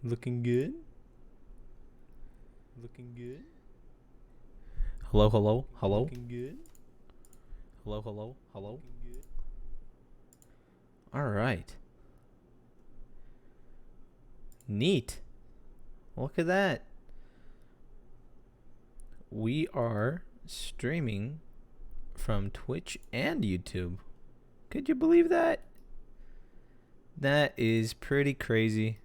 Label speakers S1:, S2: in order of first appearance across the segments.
S1: Looking good. Looking good. Hello, hello, hello. Looking good. Hello, hello, hello. Looking good. All right. Neat. Look at that. We are streaming from Twitch and YouTube. Could you believe that? That is pretty crazy.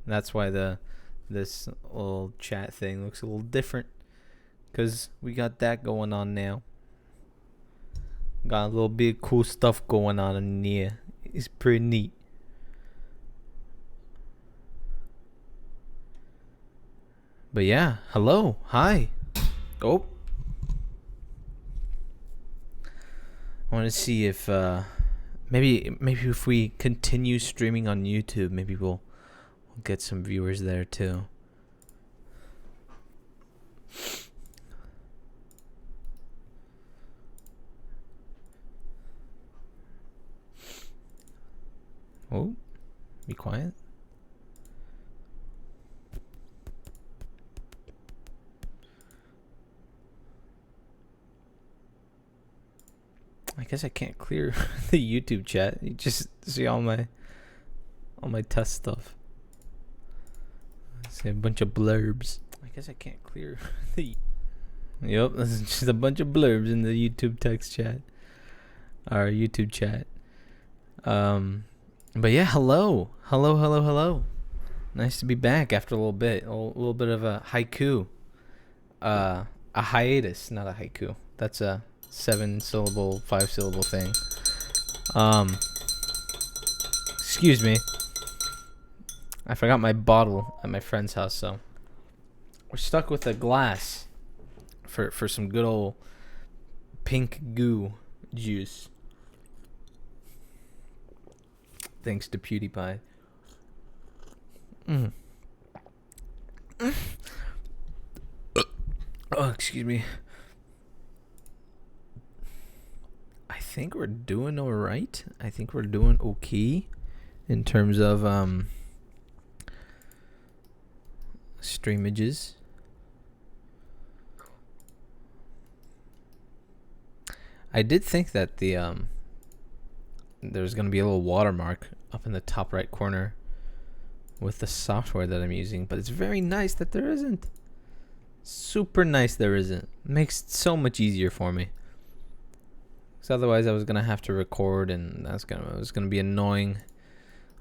S1: That's why this little chat thing looks a little different, because we got that going on now. Got a little bit of cool stuff going on in here. It's pretty neat. But yeah, hello, hi. Oh, I want to see if maybe if we continue streaming on YouTube, maybe we'll get some viewers there too. Oh, be quiet. I guess I can't clear the YouTube chat. You just see all my test stuff. See a bunch of blurbs. I guess I can't clear the. Yep, this is just a bunch of blurbs in the YouTube text chat. Our YouTube chat. But yeah, hello. Nice to be back after a little bit. A little bit of a haiku. A hiatus, not a haiku. That's a 7-syllable, 5-syllable thing. Excuse me. I forgot my bottle at my friend's house, so we're stuck with a glass for some good old pink goo juice. Thanks to PewDiePie. Oh, excuse me. I think we're doing all right. I think we're doing okay in terms of streamages. I did think that there's going to be a little watermark up in the top right corner with the software that I'm using, but it's very nice that there isn't. Super nice there isn't. Makes it so much easier for me. Because otherwise I was going to have to record, and it was going to be annoying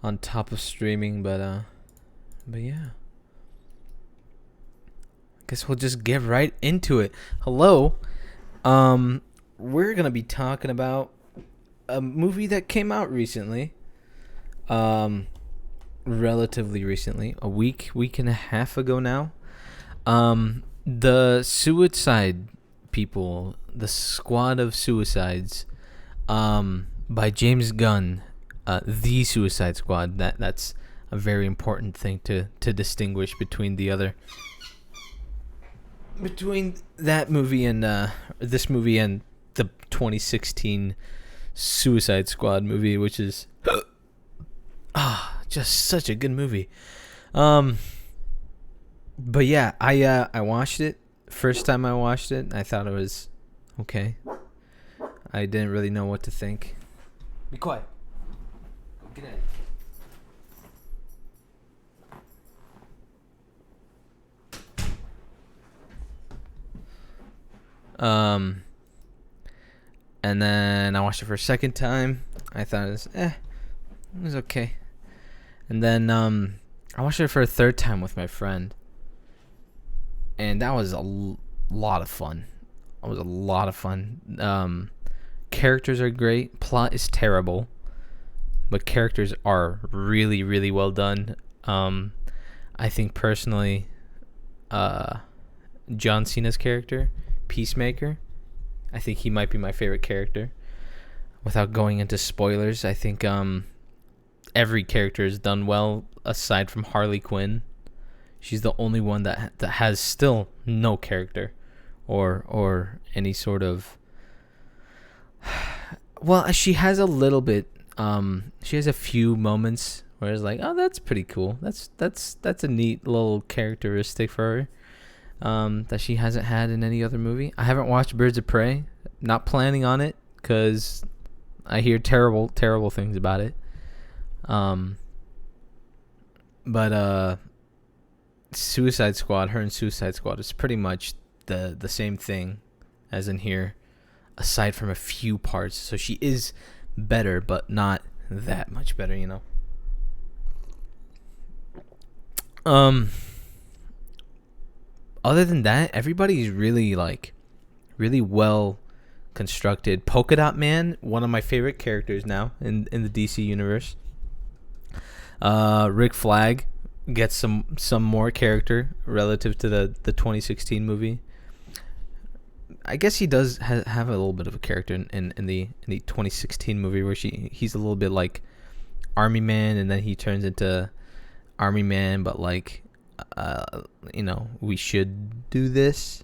S1: on top of streaming, but yeah. Guess we'll just get right into it. Hello. We're going to be talking about a movie that came out recently. Relatively recently, a week and a half ago now. The Suicide People, the Squad of Suicides, by James Gunn, the Suicide Squad. That's a very important thing to distinguish between that movie and this movie and the 2016 Suicide Squad movie, which is just such a good movie. But yeah, I watched it. First time I watched it, I thought it was okay. I didn't really know what to think. Be quiet. Get out. And then I watched it for a second time. I thought it was okay. And then I watched it for a third time with my friend. And that was a lot of fun. It was a lot of fun. Characters are great. Plot is terrible. But characters are really, really well done. I think personally, John Cena's character, Peacemaker, I think he might be my favorite character. Without going into spoilers, I think every character is done well aside from Harley Quinn. She's the only one that has still no character or any sort of Well, she has a little bit. She has a few moments where it's like, oh, that's pretty cool. That's a neat little characteristic for her. That she hasn't had in any other movie. I haven't watched Birds of Prey. Not planning on it because I hear terrible things about it. But Suicide Squad, her and Suicide Squad is pretty much the same thing as in here, aside from a few parts. So she is better, but not that much better, you know. Other than that, everybody's really well constructed. Polka Dot Man, one of my favorite characters now in the DC universe. Rick Flagg gets some more character relative to the 2016 movie. I guess he does have a little bit of a character in the 2016 movie where he's a little bit like Army Man, and then he turns into Army Man, but like we should do this.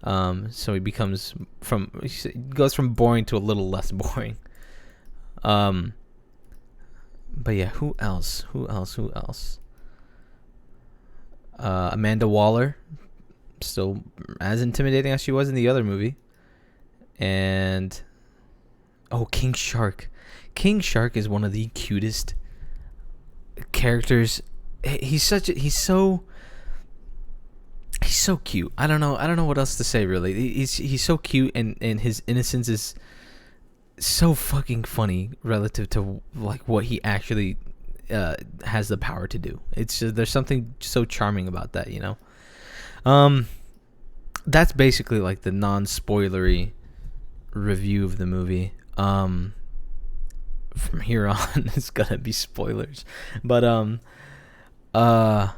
S1: So he goes from boring to a little less boring. But yeah, who else? Amanda Waller, still as intimidating as she was in the other movie. And King Shark. King Shark is one of the cutest characters. He's so cute. I don't know what else to say really. He's so cute, and his innocence is so fucking funny relative to like what he actually has the power to do. It's just, there's something so charming about that, you know. That's basically like the non-spoilery review of the movie. From here on it's gonna be spoilers, but there's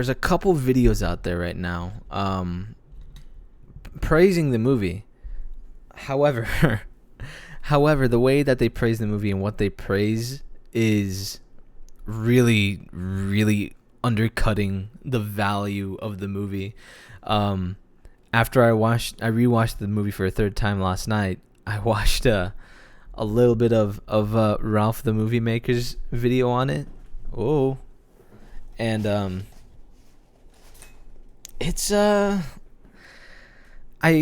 S1: a couple videos out there right now praising the movie. However, the way that they praise the movie and what they praise is really, really undercutting the value of the movie. After I rewatched the movie for a third time last night. I watched a little bit of Ralph the Movie Maker's video on it. Oh, and it's I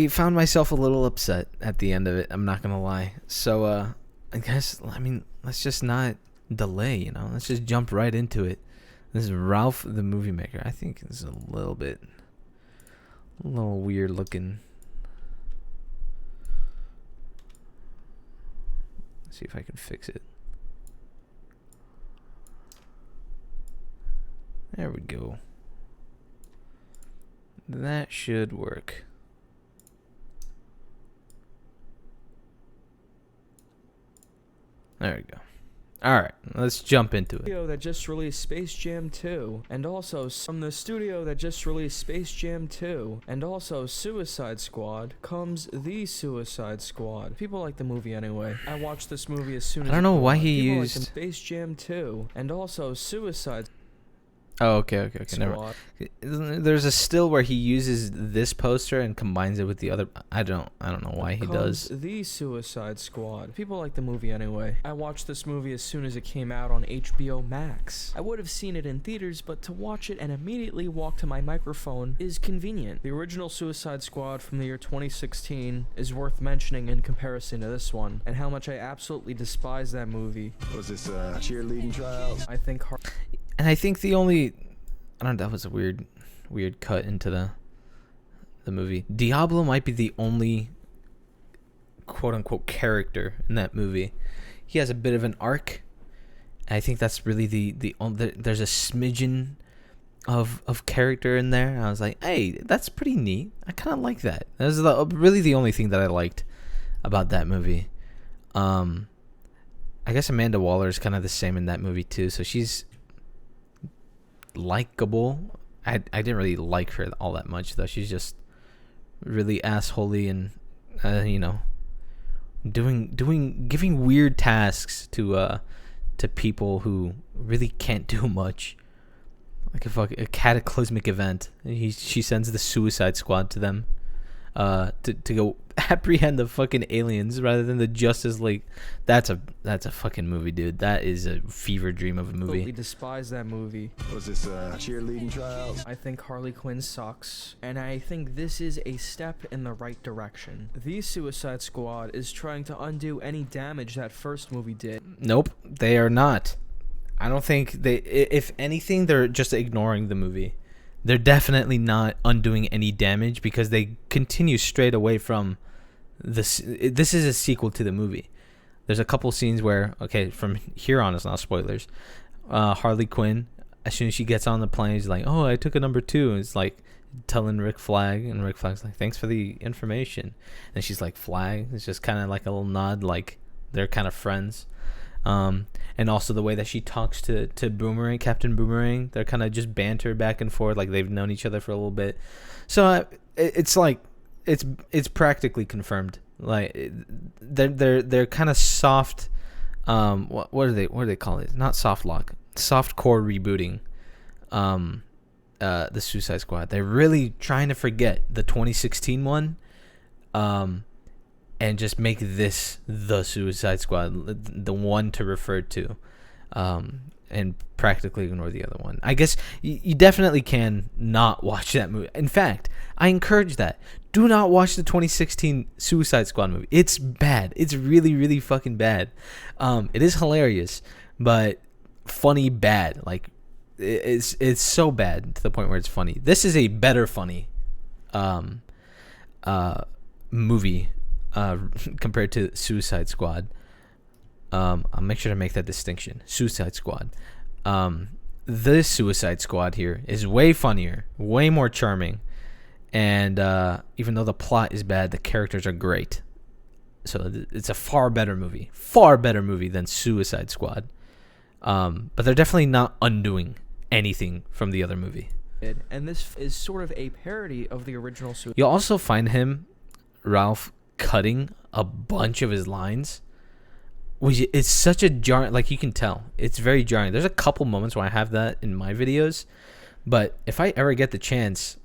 S1: found myself a little upset at the end of it. I'm not gonna lie. So I guess let's just not delay. You know, let's just jump right into it. This is Ralph the Movie Maker. I think this is a little weird looking. Let's see if I can fix it. There we go. That should work. There we go. Alright, let's jump into it.
S2: That just released Space Jam 2, and also from the studio that just released Space Jam 2, and also Suicide Squad, comes The Suicide Squad. People like the movie anyway. I watched this movie as soon as
S1: I don't know why he
S2: People
S1: used
S2: like Space Jam 2, and also Suicide
S1: Oh, okay. Never
S2: Squad.
S1: mind. There's a still where he uses this poster and combines it with the other. I don't know why he does.
S2: The Suicide Squad. People like the movie anyway. I watched this movie as soon as it came out on HBO Max. I would have seen it in theaters, but to watch it and immediately walk to my microphone is convenient. The original Suicide Squad from the year 2016 is worth mentioning in comparison to this one, and how much I absolutely despise that movie.
S3: Was this cheerleading trials?
S2: I think
S1: And I think that was a weird cut into the movie. Diablo might be the only quote unquote character in that movie. He has a bit of an arc. I think that's really there's a smidgen of character in there. I was like, hey, that's pretty neat. I kind of like that. That was really the only thing that I liked about that movie. I guess Amanda Waller is kind of the same in that movie too. So she's likable. I didn't really like her all that much though. She's just really assholey and giving weird tasks to people who really can't do much, like a cataclysmic event. She sends the Suicide Squad to them. to go apprehend the fucking aliens rather than the Justice League. That's a fucking movie, dude. That is a fever dream of a movie.
S2: Totally despise that movie.
S3: Was this cheerleading tryouts?
S2: I think Harley Quinn sucks, and I think this is a step in the right direction. The Suicide Squad is trying to undo any damage that first movie did.
S1: Nope, they are not. I don't think they. If anything, they're just ignoring the movie. They're definitely not undoing any damage because they continue straight away from this. This is a sequel to the movie. There's a couple scenes where, okay, from here on, it's not spoilers. Harley Quinn, as soon as she gets on the plane, she's like, "Oh, I took a number 2." And it's like telling Rick Flagg, and Rick Flagg's like, "Thanks for the information." And she's like, "Flagg." It's just kind of like a little nod, like they're kind of friends. And also the way that she talks to Boomerang, Captain Boomerang, they're kind of just banter back and forth, like they've known each other for a little bit. So it's like it's practically confirmed. Like they're kind of soft. What do they call it? Not soft lock, soft core rebooting. The Suicide Squad. They're really trying to forget the 2016 one. And just make this the Suicide Squad, the one to refer to, and practically ignore the other one. I guess you definitely can not watch that movie. In fact, I encourage that. Do not watch the 2016 Suicide Squad movie. It's bad. It's really, really fucking bad. It is hilarious, but funny bad. Like it's so bad to the point where it's funny. This is a better funny movie. Compared to Suicide Squad. I'll make sure to make that distinction. Suicide Squad. This Suicide Squad here is way funnier, way more charming, and even though the plot is bad, the characters are great. So it's a far better movie than Suicide Squad. But they're definitely not undoing anything from the other movie.
S2: And this is sort of a parody of the original Suicide.
S1: You'll also find him, Ralph, cutting a bunch of his lines, which is such a jarring, like you can tell it's very jarring. There's a couple moments where I have that in my videos, but if I ever get the chance,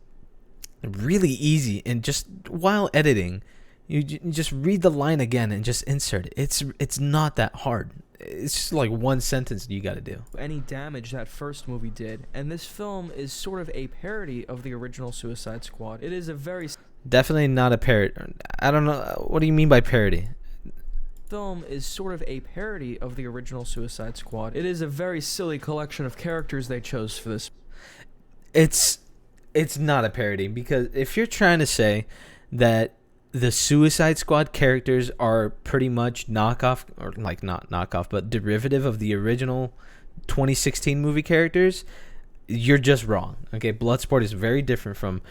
S1: really easy, and just while editing, you just read the line again and just insert it. It's not that hard. It's just like one sentence you got to do.
S2: Any damage that first movie did, and this film is sort of a parody of the original Suicide Squad. It is a very
S1: definitely not a parody. I don't know. What do you mean by parody?
S2: Film is sort of a parody of the original Suicide Squad. It is a very silly collection of characters they chose for this.
S1: It's not a parody, because if you're trying to say that the Suicide Squad characters are pretty much knockoff, or like not knockoff, but derivative of the original 2016 movie characters, you're just wrong. Okay, Bloodsport is very different from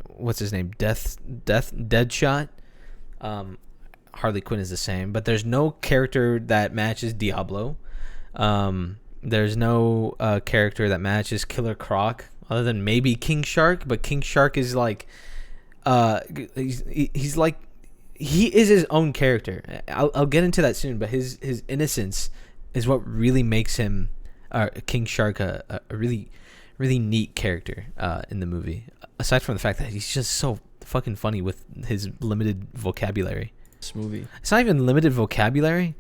S1: what's his name? Deadshot. Harley Quinn is the same, but there's no character that matches Diablo. There's no character that matches Killer Croc, other than maybe King Shark, but King Shark is like he's like, he is his own character. I'll get into that soon, but his innocence is what really makes him King Shark a really neat character in the movie. Aside from the fact that he's just so fucking funny with his limited vocabulary.
S2: This movie.
S1: It's not even limited vocabulary.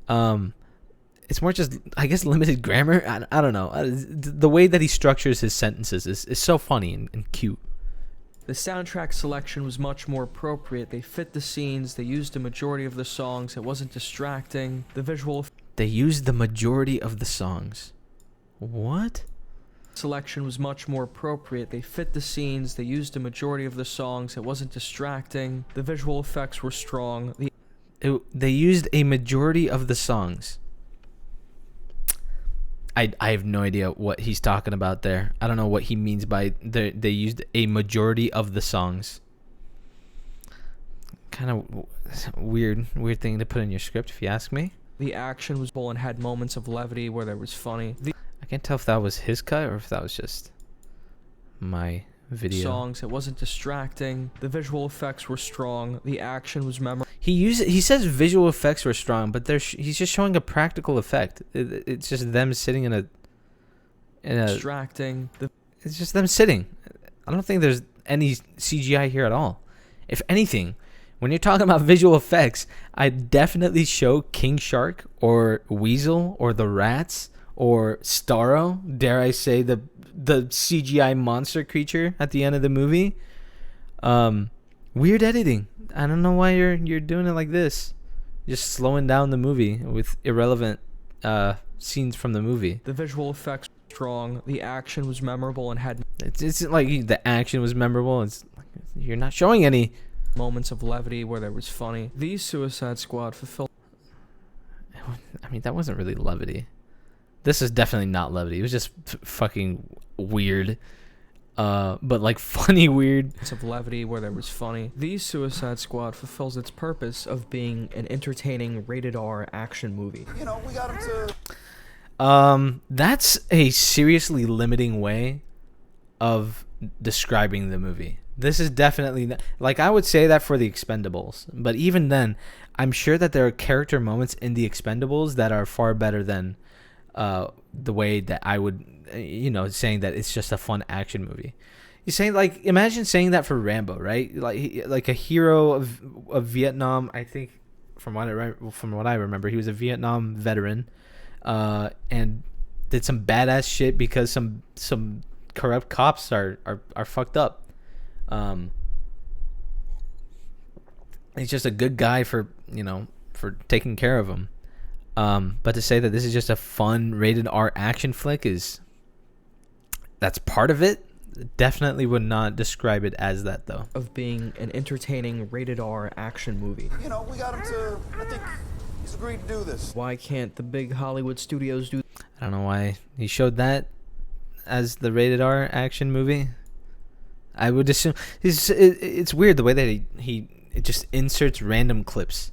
S1: It's more just, I guess, limited grammar. I don't know. The way that he structures his sentences is so funny and cute.
S2: The soundtrack selection was much more appropriate. They fit the scenes. They used the majority of the songs. It wasn't distracting. The visual...
S1: They used the majority of the songs. What?
S2: Selection was much more appropriate. They fit the scenes. They used the majority of the songs. It wasn't distracting. The visual effects were strong.
S1: They used a majority of the songs. I have no idea what he's talking about there. I don't know what he means by they used a majority of the songs. Kind of weird thing to put in your script, if you ask me.
S2: The action was full and had moments of levity where there was funny.
S1: I can't tell if that was his cut or if that was just my video.
S2: Songs, it wasn't distracting. The visual effects were strong. The action was memorable.
S1: He says visual effects were strong, but he's just showing a practical effect. It's just them sitting in a
S2: distracting.
S1: It's just them sitting. I don't think there's any CGI here at all. If anything, when you're talking about visual effects, I'd definitely show King Shark or Weasel or the rats or Starro, dare I say the CGI monster creature at the end of the movie. Weird editing. I don't know why you're doing it like this. Just slowing down the movie with irrelevant scenes from the movie.
S2: The visual effects were strong, the action was memorable, and had
S1: It's like the action was memorable. It's like, you're not showing any
S2: moments of levity where there was funny. These Suicide Squad fulfilled.
S1: I mean, that wasn't really levity. This is definitely not levity. It was just fucking weird. But like funny weird.
S2: Of levity where there was funny. These Suicide Squad fulfills its purpose of being an entertaining rated R action movie.
S3: You know, we got him to.
S1: That's a seriously limiting way of describing the movie. This is definitely like, I would say that for the Expendables, but even then, I'm sure that there are character moments in the Expendables that are far better than the way that I would, saying that it's just a fun action movie. You're saying, like, imagine saying that for Rambo, right? Like a hero of Vietnam. I think from what I remember, he was a Vietnam veteran, and did some badass shit because some corrupt cops are fucked up. He's just a good guy for taking care of him. But to say that this is just a fun rated R action flick that's part of it. Definitely would not describe it as that, though.
S2: Of being an entertaining rated R action movie.
S3: You know, we got him to. I think he's agreed to do this.
S2: Why can't the big Hollywood studios do?
S1: I don't know why he showed that as the rated R action movie. I would assume it's weird the way that he just inserts random clips.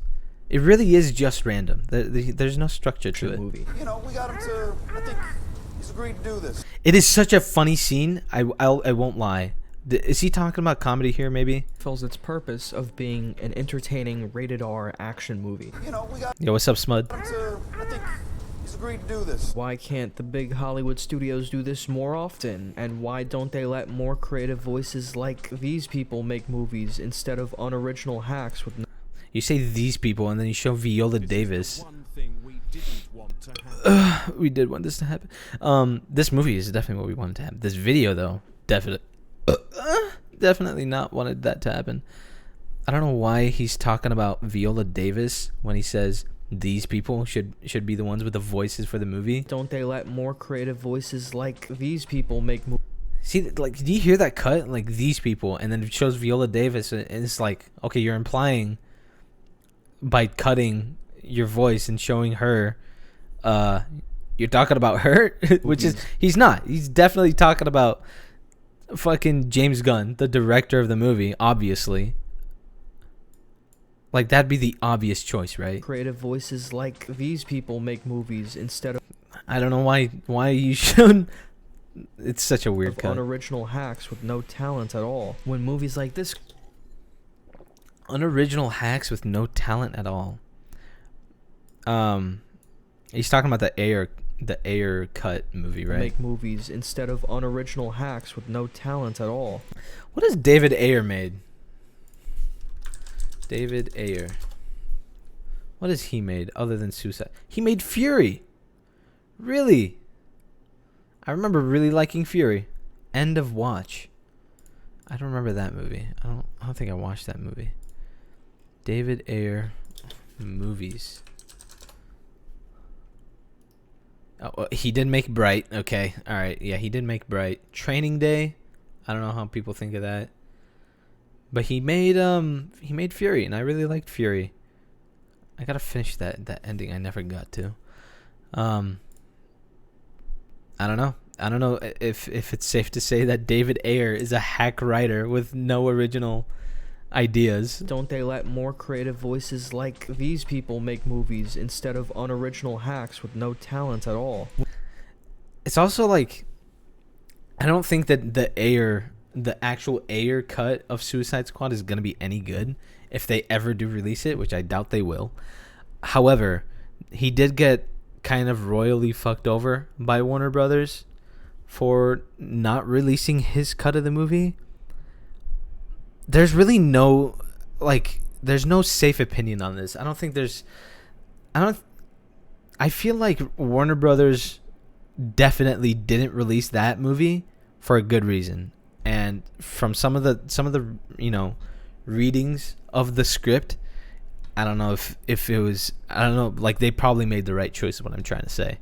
S1: It really is just random. There's no structure to it.
S2: Movie.
S3: You know, we got him to. I think he's agreed to do this.
S1: It is such a funny scene. I won't lie. Is he talking about comedy here? Maybe.
S2: Fulfills its purpose of being an entertaining rated R action movie.
S3: You know, we got
S1: Yo, what's up, Smud?
S3: him to. I think he's agreed to do this.
S2: Why can't the big Hollywood studios do this more often? And why don't they let more creative voices like these people make movies instead of unoriginal hacks with?
S1: You say these people, and then you show Viola Davis. We did want this to happen. This movie is definitely what we wanted to happen. This video, though, definitely not wanted that to happen. I don't know why he's talking about Viola Davis when he says these people should be the ones with the voices for the movie.
S2: Don't they let more creative voices like these people make movies?
S1: See, like, do you hear that cut? Like, these people, and then it shows Viola Davis, and it's like, okay, you're implying by cutting your voice and showing her, you're talking about her, which is, he's not. He's definitely talking about fucking James Gunn, the director of the movie, obviously. Like, that'd be the obvious choice, right?
S2: Creative voices like these people make movies instead of.
S1: I don't know why you should. It's such a weird cut.
S2: Unoriginal hacks with no talent at all. When movies like this.
S1: Unoriginal hacks with no talent at all. He's talking about the Ayer cut movie, right?
S2: Make movies instead of unoriginal hacks with no talent at all.
S1: What has David Ayer made? David Ayer. What has he made other than Suicide? He made Fury. Really? I remember really liking Fury. End of Watch. I don't remember that movie. I don't think I watched that movie. David Ayer movies. Oh, he did make Bright. Okay. All right. Yeah, he did make Bright. Training Day. I don't know how people think of that. But he made Fury, and I really liked Fury. I got to finish that ending I never got to. I don't know. I don't know if it's safe to say that David Ayer is a hack writer with no original ideas.
S2: Don't they let more creative voices like these people make movies instead of unoriginal hacks with no talent at all?
S1: It's also like, I don't think that the actual Ayer cut of Suicide Squad is going to be any good if they ever do release it, which I doubt they will. However, he did get kind of royally fucked over by Warner Brothers for not releasing his cut of the movie, there's really no, like, there's no safe opinion on this. I feel like Warner Brothers definitely didn't release that movie for a good reason. And from some of the readings of the script, I don't know if it was, I don't know, like, they probably made the right choice, is what I'm trying to say.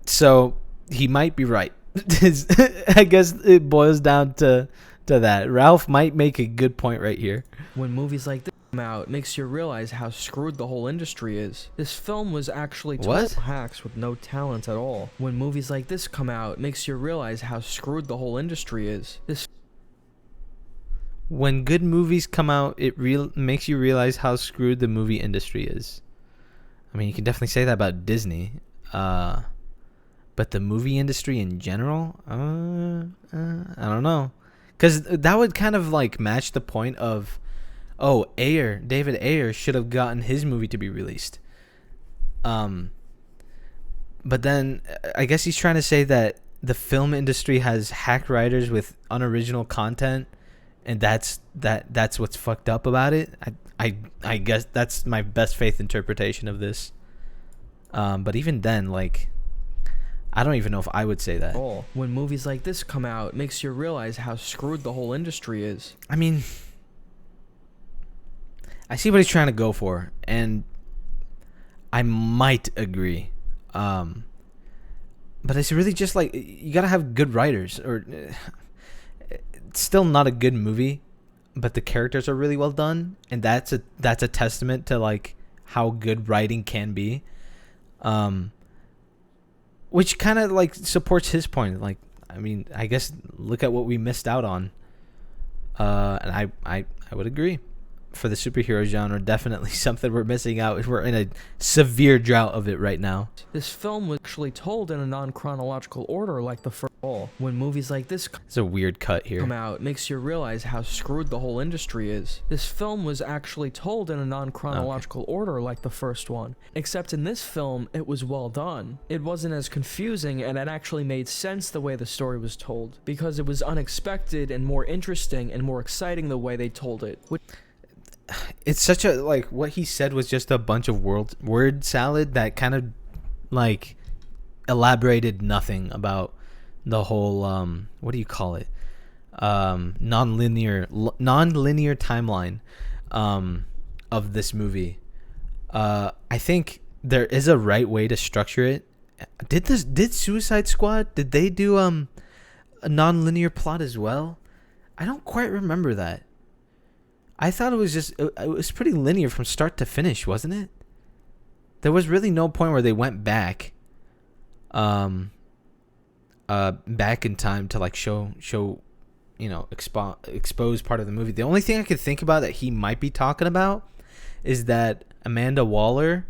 S1: So he might be right. I guess it boils down to that. Ralph might make a good point right here.
S2: When movies like this come out, it makes you realize how screwed the whole industry is. This film was actually total hacks with no talent at all. When movies like this come out, it makes you realize how screwed the whole industry is.
S1: When good movies come out, it makes you realize how screwed the movie industry is. I mean, you can definitely say that about Disney. But the movie industry in general, I don't know. Because that would kind of like match the point of, oh, David Ayer should have gotten his movie to be released. But then I guess he's trying to say that the film industry has hack writers with unoriginal content, and that's what's fucked up about it. I guess that's my best faith interpretation of this. But even then, like, I don't even know if I would say that.
S2: When movies like this come out, it makes you realize how screwed the whole industry is.
S1: I mean, I see what he's trying to go for, and I might agree. But it's really just like, you gotta have good writers, or it's still not a good movie, but the characters are really well done, and that's a testament to like how good writing can be. Which kind of like supports his point. Like, I mean, I guess look at what we missed out on. And I would agree. For the superhero genre, definitely something we're missing out. We're in a severe drought of it right now.
S2: This film was actually told in a non-chronological order, like the first. When movies like this
S1: It's a weird cut here.
S2: come out, it makes you realize how screwed the whole industry is. This film was actually told in a non-chronological order, like the first one. Except in this film, it was well done. It wasn't as confusing, and it actually made sense the way the story was told, because it was unexpected and more interesting and more exciting the way they told it.
S1: It's such a, like, what he said was just a bunch of word salad that kind of like elaborated nothing about the whole what do you call it, non-linear timeline of this movie. I think there is a right way to structure it. Did Suicide Squad, did they do a non-linear plot as well? I don't quite remember that. I thought it was pretty linear from start to finish, wasn't it? There was really no point where they went back in time to like show expose part of the movie. The only thing I could think about that he might be talking about is that Amanda Waller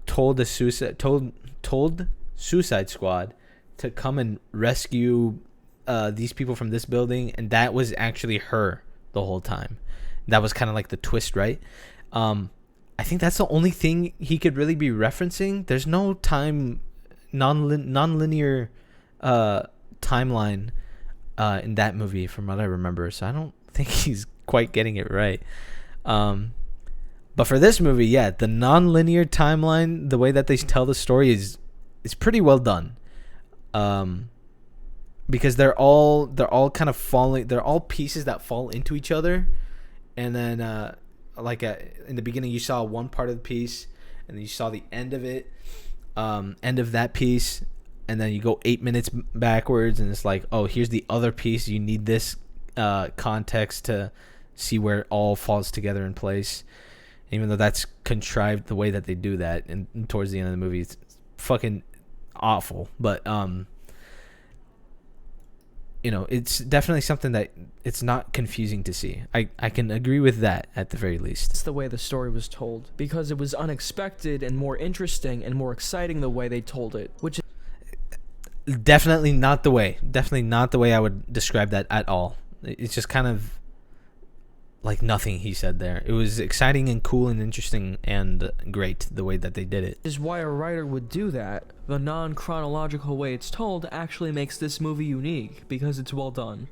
S1: told Suicide Squad to come and rescue these people from this building, and that was actually her the whole time. That was kind of like the twist, right? I think that's the only thing he could really be referencing. There's no non-linear timeline in that movie from what I remember, so I don't think he's quite getting it right. But for this movie, yeah, the non-linear timeline, the way that they tell the story is pretty well done. Because they're all kind of falling, they're all pieces that fall into each other, and then in the beginning you saw one part of the piece, and then you saw the end of it, end of that piece, and then you go 8 minutes backwards, and it's like, oh, here's the other piece. You need this context to see where it all falls together in place. Even though that's contrived the way that they do that, and towards the end of the movie, it's fucking awful. But it's definitely something that it's not confusing to see. I can agree with that at the very least.
S2: It's the way the story was told, because it was unexpected and more interesting and more exciting the way they told it, which is
S1: definitely not the way I would describe that at all. It's just kind of like nothing he said there. It was exciting and cool and interesting and great the way that they did it.
S2: Is why a writer would do that. The non-chronological way it's told actually makes this movie unique because it's well done.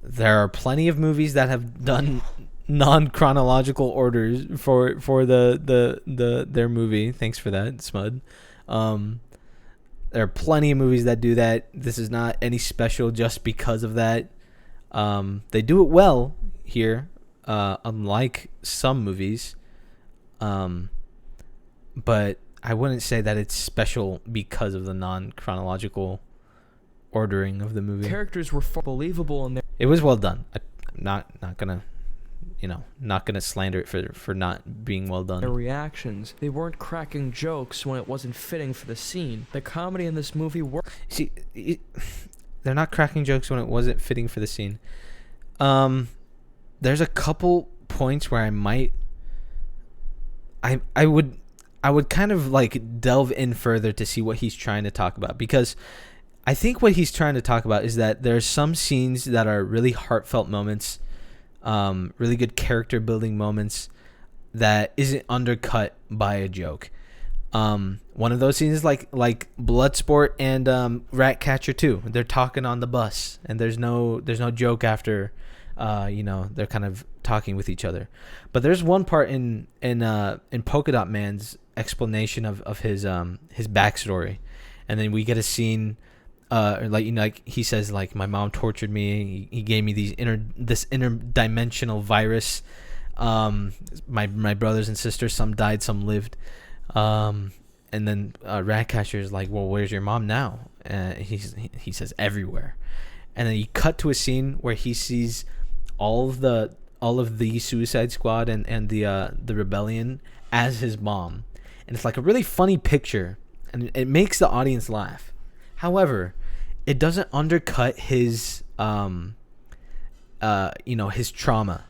S1: There are plenty of movies that have done non-chronological orders for their movie. Thanks for that, Smud. There are plenty of movies that do that. This is not any special just because of that. They do it well here, unlike some movies. But I wouldn't say that it's special because of the non-chronological ordering of the movie.
S2: Characters were far believable in their...
S1: It was well done. I'm not gonna slander it for not being well done.
S2: Their reactions. They weren't cracking jokes when it wasn't fitting for the scene. The comedy in this movie worked.
S1: See, they're not cracking jokes when it wasn't fitting for the scene. There's a couple points where I would kind of like delve in further to see what he's trying to talk about, because I think what he's trying to talk about is that there's some scenes that are really heartfelt moments, really good character building moments that isn't undercut by a joke. One of those scenes is like Bloodsport and Ratcatcher 2. They're talking on the bus and there's no joke after they're kind of talking with each other. But there's one part in Polka Dot Man's explanation of his backstory, and then we get a scene like he says, like, my mom tortured me. He gave me this interdimensional virus. My brothers and sisters, some died, some lived. And then Ratcatcher is like, well, where's your mom now? He says everywhere. And then you cut to a scene where he sees all of the Suicide Squad and the rebellion as his mom, and it's like a really funny picture, and it makes the audience laugh. However, it doesn't undercut his his trauma,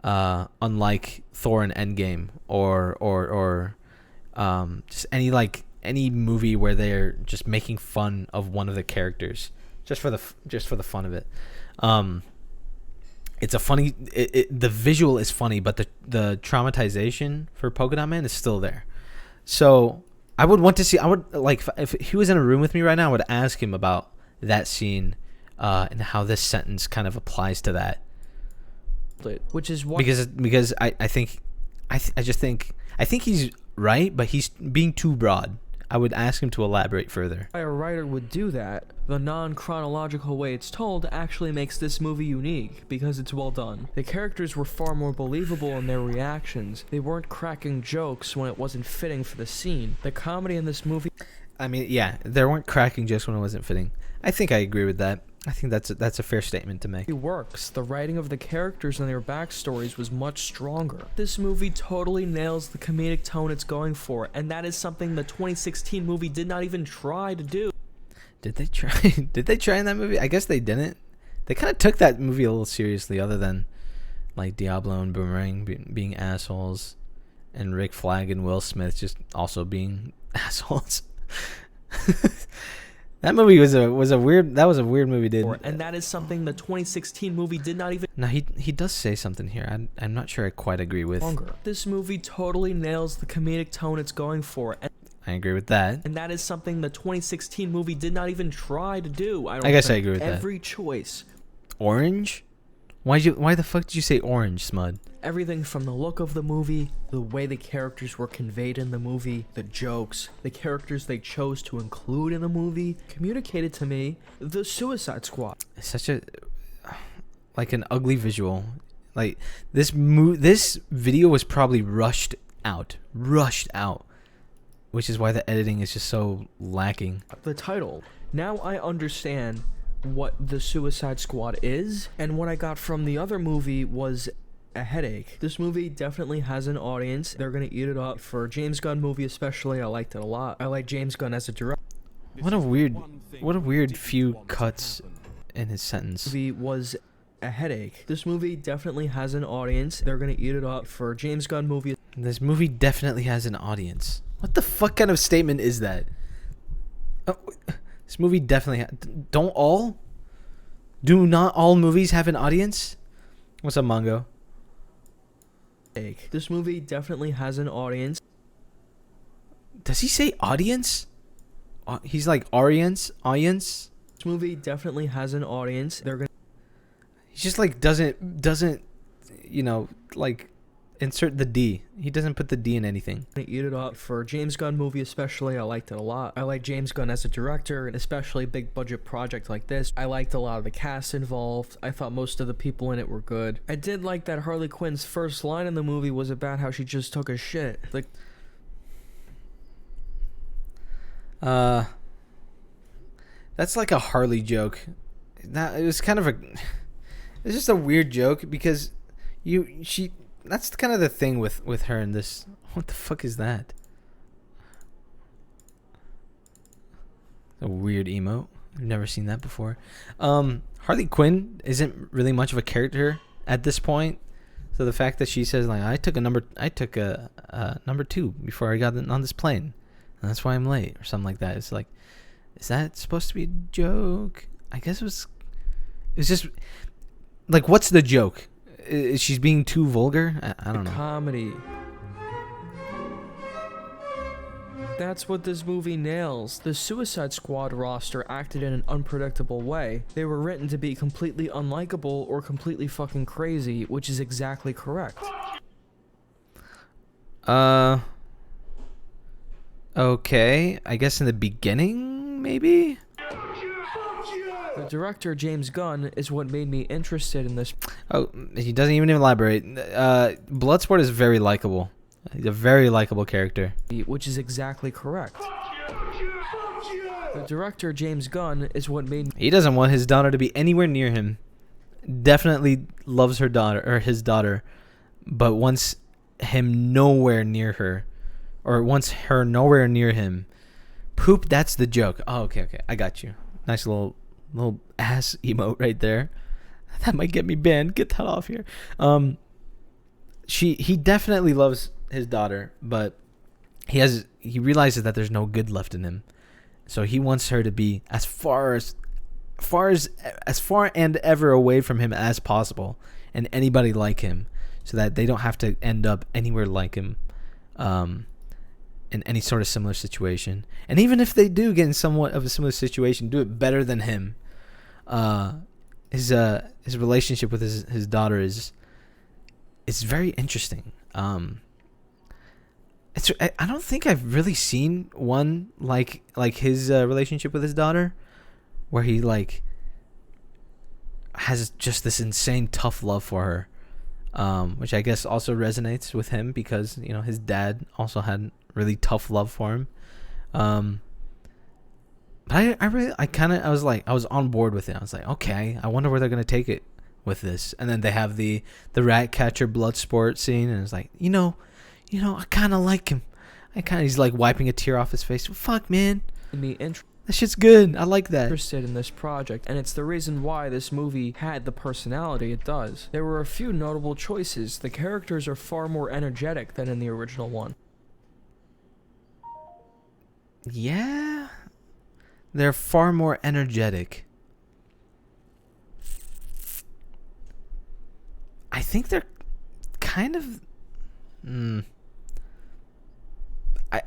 S1: unlike Thor and Endgame or just any movie where they're just making fun of one of the characters just for the fun of it. It's a funny. The visual is funny, but the traumatization for Polka Dot Man is still there. So I would want to see. I would like if he was in a room with me right now, I would ask him about that scene and how this sentence kind of applies to that.
S2: Which is why,
S1: because I think he's right, but he's being too broad. I would ask him to elaborate further.
S2: Why a writer would do that. The non-chronological way it's told actually makes this movie unique because it's well done. The characters were far more believable in their reactions. They weren't cracking jokes when it wasn't fitting for the scene. The comedy in this movie...
S1: I mean, yeah, there weren't cracking jokes when it wasn't fitting. I think I agree with that. I think that's a fair statement to make.
S2: It works. The writing of the characters and their backstories was much stronger. This movie totally nails the comedic tone it's going for, and that is something the 2016 movie did not even try to do.
S1: Did they try? Did they try in that movie? I guess they didn't. They kind of took that movie a little seriously, other than like Diablo and Boomerang being assholes, and Rick Flagg and Will Smith just also being assholes. That movie was a weird movie, dude.
S2: And that is something the 2016 movie did not even...
S1: Now, he does say something here. I'm not sure I quite agree with.
S2: This movie totally nails the comedic tone it's going for.
S1: I agree with that.
S2: And that is something the 2016 movie did not even try to do.
S1: I guess I agree with that.
S2: Every choice.
S1: Orange? Why the fuck did you say orange, Smud?
S2: Everything from the look of the movie, the way the characters were conveyed in the movie, the jokes, the characters they chose to include in the movie, communicated to me the Suicide Squad.
S1: It's such a... like an ugly visual. Like, this video was probably rushed out. Which is why the editing is just so lacking.
S2: The title. Now I understand what the Suicide Squad is, and what I got from the other movie was a headache. This movie definitely has an audience. They're gonna eat it up. For a James Gunn movie especially, I liked it a lot. I like James Gunn as a director.
S1: What a weird few cuts in his sentence.
S2: Movie was a headache. This movie definitely has an audience. They're gonna eat it up. For a James Gunn movie.
S1: This movie definitely has an audience. What the fuck kind of statement is that? Oh, this movie definitely... Do not all movies have an audience? What's up, Mongo?
S2: This movie definitely has an audience.
S1: Does he say audience? He's like audience.
S2: This movie definitely has an audience. They're gonna.
S1: He just like doesn't, you know, like insert the D. He doesn't put the D in anything.
S2: Eat it up. For a James Gunn movie especially, I liked it a lot. I like James Gunn as a director, and especially a big budget project like this. I liked a lot of the cast involved. I thought most of the people in it were good. I did like that Harley Quinn's first line in the movie was about how she just took a shit. Like,
S1: that's like a Harley joke. That it was kind of a, it's just a weird joke because that's kind of the thing with her in this. What the fuck is that? A weird emote. I've never seen that before. Harley Quinn isn't really much of a character at this point. So the fact that she says like I took a number 2 before I got on this plane, and that's why I'm late or something like that. It's like, is that supposed to be a joke? I guess it's just like, what's the joke? Is she's being too vulgar? I don't know.
S2: comedy. That's what this movie nails. The Suicide Squad roster acted in an unpredictable way. They were written to be completely unlikable or completely fucking crazy, which is exactly correct.
S1: Okay. I guess in the beginning, maybe?
S2: The director, James Gunn, is what made me interested in this.
S1: Oh, he doesn't even elaborate. Bloodsport is very likable. He's a very likable character.
S2: Which is exactly correct. The director, James Gunn, is what made me.
S1: He doesn't want his daughter to be anywhere near him. Definitely loves her daughter, or his daughter, but wants him nowhere near her. Or wants her nowhere near him. Poop, that's the joke. Oh, okay. I got you. Nice little ass emote right there. That might get me banned. Get that off here. He definitely loves his daughter, but he realizes that there's no good left in him. So he wants her to be as far and ever away from him as possible, and anybody like him, so that they don't have to end up anywhere like him, in any sort of similar situation. And even if they do get in somewhat of a similar situation, do it better than him. His relationship with his daughter is very interesting. I don't think I've really seen one like his relationship with his daughter, where he like has just this insane tough love for her, which I guess also resonates with him because, you know, his dad also had really tough love for him. But I was on board with it. I was like, okay, I wonder where they're gonna take it with this. And then they have the rat catcher blood sport scene, and it's like, you know, I kind of like him. He's like wiping a tear off his face. Fuck, man. That shit's good. I like that.
S2: Interested in this project, and it's the reason why this movie had the personality it does. There were a few notable choices. The characters are far more energetic than in the original one.
S1: Yeah, they're far more energetic. I think they're kind of.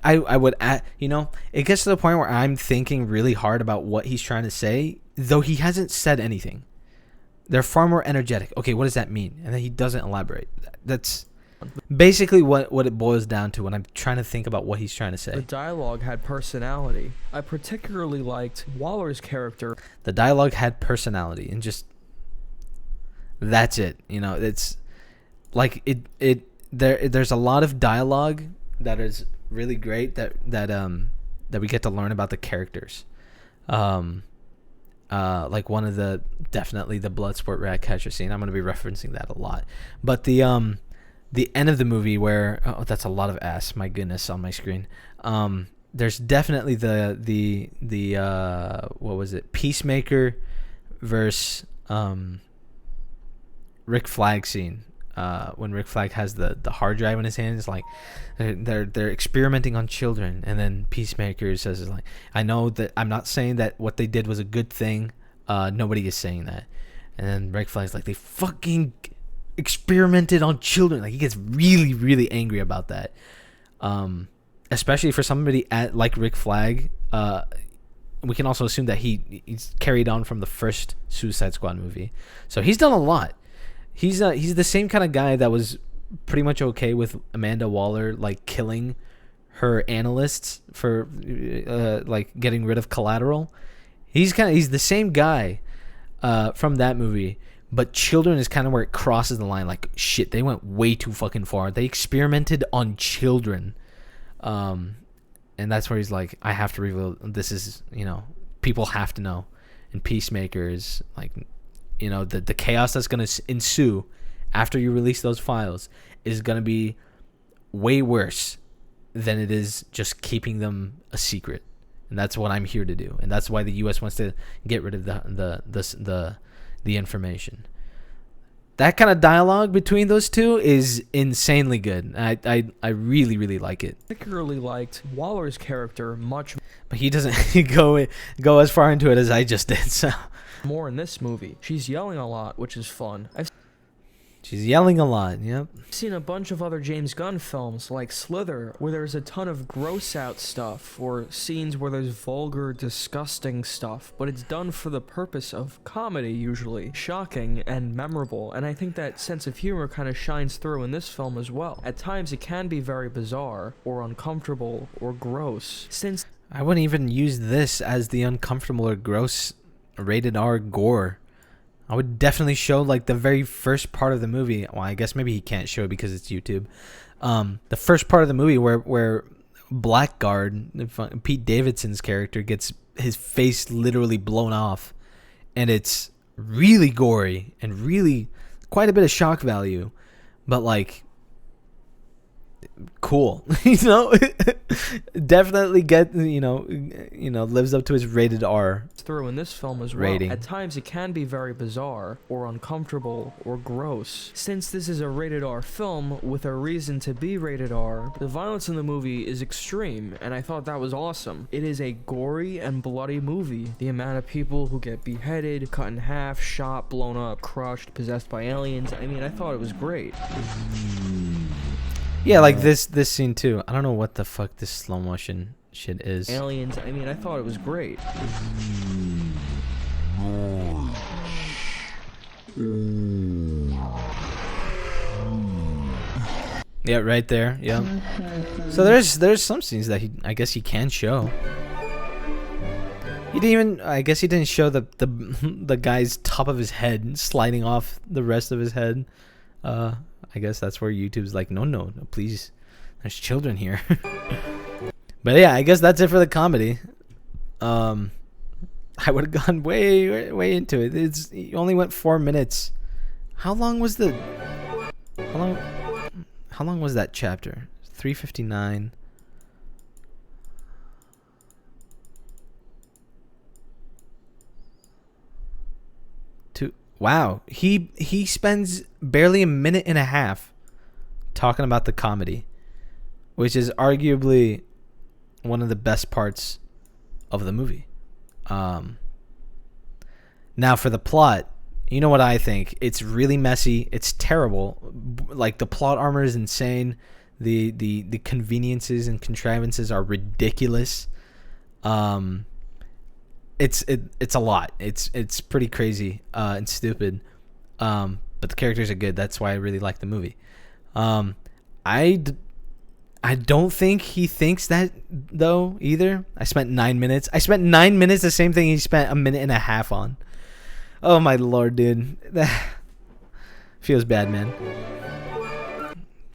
S1: I would add, it gets to the point where I'm thinking really hard about what he's trying to say, though he hasn't said anything. They're far more energetic. Okay, what does that mean? And then he doesn't elaborate. That's basically what it boils down to when I'm trying to think about what he's trying to say.
S2: The dialogue had personality. I particularly liked Waller's character.
S1: The dialogue had personality, and just that's it. It's like there's a lot of dialogue that is really great that we get to learn about the characters. Like one of definitely the Bloodsport rat catcher scene. I'm going to be referencing that a lot. But the end of the movie where that's a lot of ass, my goodness, on my screen. There's definitely the what was it? Peacemaker versus Rick Flagg scene. When Rick Flagg has the hard drive in his hand, it's like they're experimenting on children, and then Peacemaker says, "Is like, I know that I'm not saying that what they did was a good thing. Nobody is saying that." And then Rick Flagg's like, "They fucking experimented on children. Like, he gets really, really angry about that. Especially for somebody like Rick Flagg. We can also assume that he's carried on from the first Suicide Squad movie. So he's done a lot. He's the same kind of guy that was pretty much okay with Amanda Waller like killing her analysts for like getting rid of Collateral. He's the same guy from that movie. But Children is kind of where it crosses the line. Like, shit, they went way too fucking far. They experimented on children. And that's where he's like, I have to reveal, this is, people have to know. And Peacemaker is like, the chaos that's going to ensue after you release those files is going to be way worse than it is just keeping them a secret. And that's what I'm here to do. And that's why the U.S. wants to get rid of the information. That kind of dialogue between those two is insanely good. I really, really like it.
S2: Particularly liked Waller's character much,
S1: but he doesn't go as far into it as I just did. So
S2: more in this movie. She's yelling a lot, which is fun.
S1: She's yelling a lot, yep.
S2: I've seen a bunch of other James Gunn films, like Slither, where there's a ton of gross-out stuff, or scenes where there's vulgar, disgusting stuff, but it's done for the purpose of comedy, usually. Shocking and memorable, and I think that sense of humor kind of shines through in this film as well. At times, it can be very bizarre, or uncomfortable, or gross, since
S1: I wouldn't even use this as the uncomfortable or gross rated R gore. I would definitely show like the very first part of the movie. Well, I guess maybe he can't show it because it's YouTube. The first part of the movie where Blackguard, Pete Davidson's character, gets his face literally blown off, and it's really gory and really quite a bit of shock value, but like cool. Definitely get lives up to his rated R
S2: through in this film as well.
S1: Rating.
S2: At times it can be very bizarre or uncomfortable or gross. Since this is a rated R film with a reason to be rated R, the violence in the movie is extreme, and I thought that was awesome. It is a gory and bloody movie. The amount of people who get beheaded, cut in half, shot, blown up, crushed, possessed by aliens, I thought it was great.
S1: Yeah, like this scene too. I don't know what the fuck this slow motion shit is.
S2: Aliens, I thought it was great.
S1: Yeah, right there. Yeah. So there's some scenes that I guess he can show. He didn't even. I guess he didn't show the guy's top of his head sliding off the rest of his head. I guess that's where YouTube's like, no, please, there's children here. But yeah, I guess that's it for the comedy. I would have gone way into it. It only went 4 minutes. How long was that chapter? 3:59. Wow, he spends barely a minute and a half talking about the comedy, which is arguably one of the best parts of the movie. Now for the plot, you know what I think? It's really messy. It's terrible. Like, the plot armor is insane. The conveniences and contrivances are ridiculous. It's a lot. It's pretty crazy and stupid. But the characters are good. That's why I really like the movie. I don't think he thinks that though either. I spent 9 minutes. The same thing he spent a minute and a half on. Oh my lord, dude. That feels bad, man.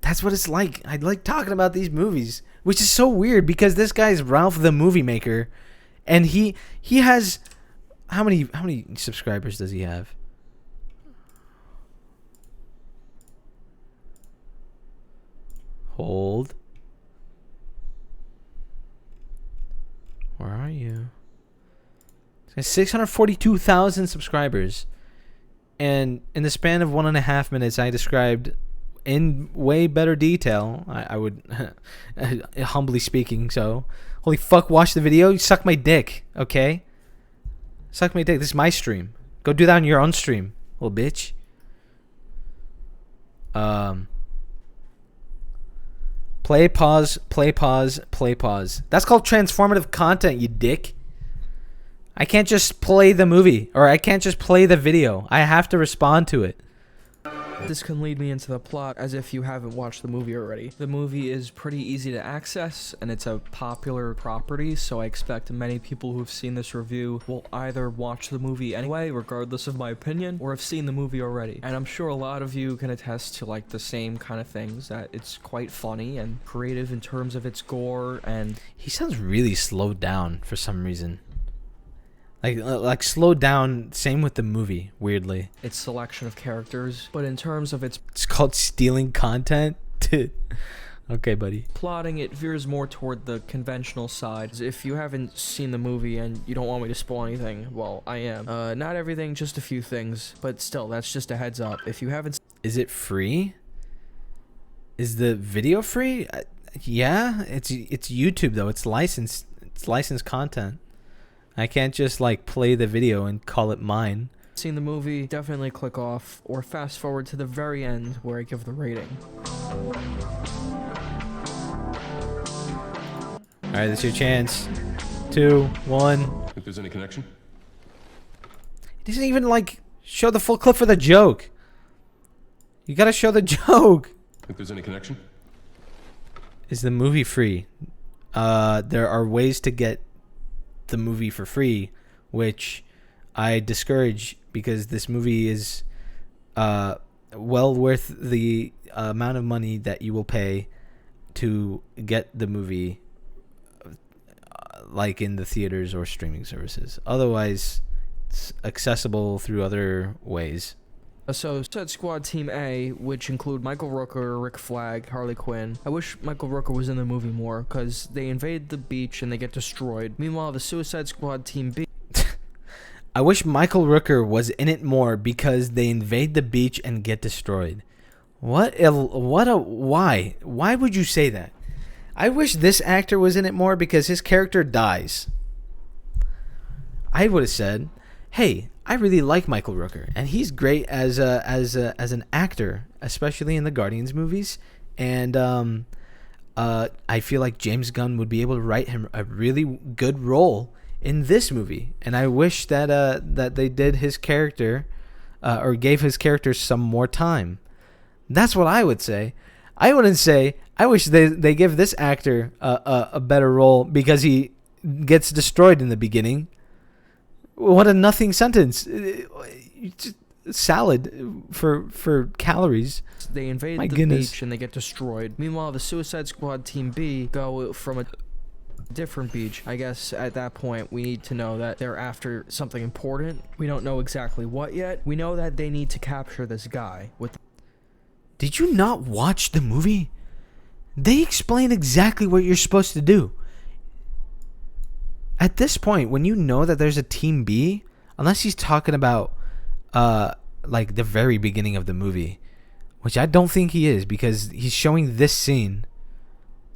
S1: That's what it's like. I like talking about these movies, which is so weird because this guy's Ralph the Movie Maker. And he has how many subscribers does he have? Hold. Where are you? He's got 642,000 subscribers. And in the span of 1.5 minutes, I described in way better detail. I would, humbly speaking, so. Holy fuck, watch the video. You suck my dick, okay? Suck my dick. This is my stream. Go do that on your own stream, little bitch. Play, pause, play, pause, play, pause. That's called transformative content, you dick. I can't just play the movie, or I can't just play the video. I have to respond to it.
S2: This can lead me into the plot as if you haven't watched the movie already. The movie is pretty easy to access, and it's a popular property, so I expect many people who've seen this review will either watch the movie anyway, regardless of my opinion, or have seen the movie already. And I'm sure a lot of you can attest to like the same kind of things, that it's quite funny and creative in terms of its gore, and
S1: He sounds really slowed down for some reason. Like slowed down, same with the movie, weirdly.
S2: its selection of characters. But in terms of its
S1: It's called stealing content? Okay, buddy.
S2: plotting, it veers more toward the conventional side. If you haven't seen the movie and you don't want me to spoil anything, well, I am. Not everything, just a few things. But still, that's just a heads up. If you haven't...
S1: Is it free? Is the video free? Yeah, it's YouTube though. It's licensed. It's licensed content. I can't just like play the video and call it mine.
S2: seen the movie, definitely click off or fast forward to the very end where I give the rating.
S1: All right, that's your chance. 2, 1.
S4: If there's any connection?
S1: It doesn't even like show the full clip for the joke. You gotta show the joke.
S4: If there's any connection?
S1: Is the movie free? There are ways to get the movie for free, which I discourage because this movie is well worth the amount of money that you will pay to get the movie like in the theaters or streaming services. Otherwise, it's accessible through other ways.
S2: So, Suicide Squad Team A, which include Michael Rooker, Rick Flagg, Harley Quinn. I wish Michael Rooker was in the movie more, because they invade the beach and they get destroyed. Meanwhile, the Suicide Squad Team B...
S1: I wish Michael Rooker was in it more because they invade the beach and get destroyed. Why? Why would you say that? I wish this actor was in it more because his character dies. I would have said, hey, I really like Michael Rooker, and he's great as an actor, especially in the Guardians movies. And I feel like James Gunn would be able to write him a really good role in this movie. And I wish that that they did his character, or gave his character some more time. That's what I would say. I wouldn't say I wish they give this actor a better role because he gets destroyed in the beginning. What a nothing sentence. Just salad for calories.
S2: They invade
S1: My
S2: the
S1: goodness.
S2: beach and they get destroyed. Meanwhile, the Suicide Squad Team B go from a different beach. I guess at that point we need to know that they're after something important. We don't know exactly what yet. We know that they need to capture this guy with...
S1: Did you not watch the movie? They explain exactly what you're supposed to do. At this point, when you know that there's a Team B, unless he's talking about like the very beginning of the movie, which I don't think he is because he's showing this scene.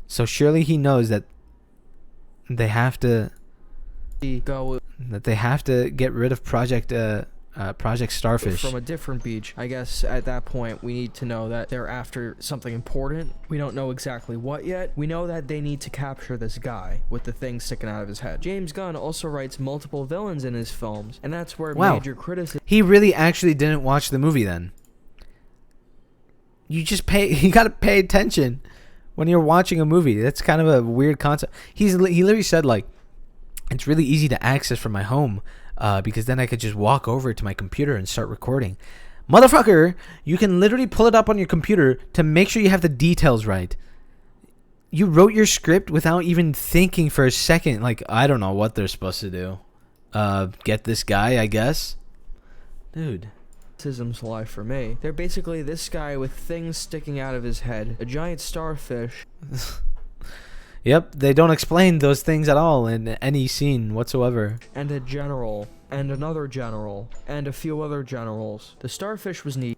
S1: So surely he knows that they have to get rid of Project Starfish.
S2: From a different beach. I guess at that point we need to know that they're after something important. We don't know exactly what yet. We know that they need to capture this guy with the thing sticking out of his head. James Gunn also writes multiple villains in his films, and that's where major criticism...
S1: He really actually didn't watch the movie then. You gotta pay attention when you're watching a movie. That's kind of a weird concept. He literally said like, it's really easy to access from my home. Because then I could just walk over to my computer and start recording. Motherfucker, you can literally pull it up on your computer to make sure you have the details right. You wrote your script without even thinking for a second. Like, I don't know what they're supposed to do. Get this guy, I guess. Dude.
S2: Criticisms lie for me. They're basically this guy with things sticking out of his head, a giant starfish.
S1: Yep, they don't explain those things at all in any scene whatsoever.
S2: And a general, and another general, and a few other generals. The starfish was neat,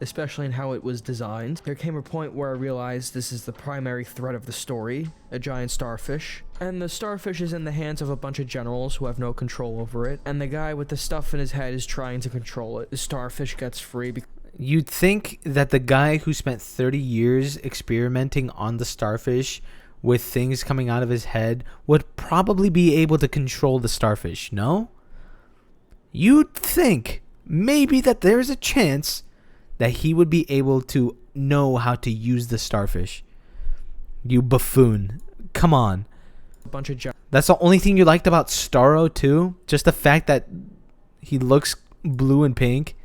S2: especially in how it was designed. There came a point where I realized this is the primary threat of the story, a giant starfish. And the starfish is in the hands of a bunch of generals who have no control over it, and the guy with the stuff in his head is trying to control it. The starfish gets free
S1: You'd think that the guy who spent 30 years experimenting on the starfish with things coming out of his head would probably be able to control the starfish, no? You'd think maybe that there's a chance that he would be able to know how to use the starfish. You buffoon. Come on.
S2: A bunch of
S1: That's the only thing you liked about Starro too? Just the fact that he looks blue and pink?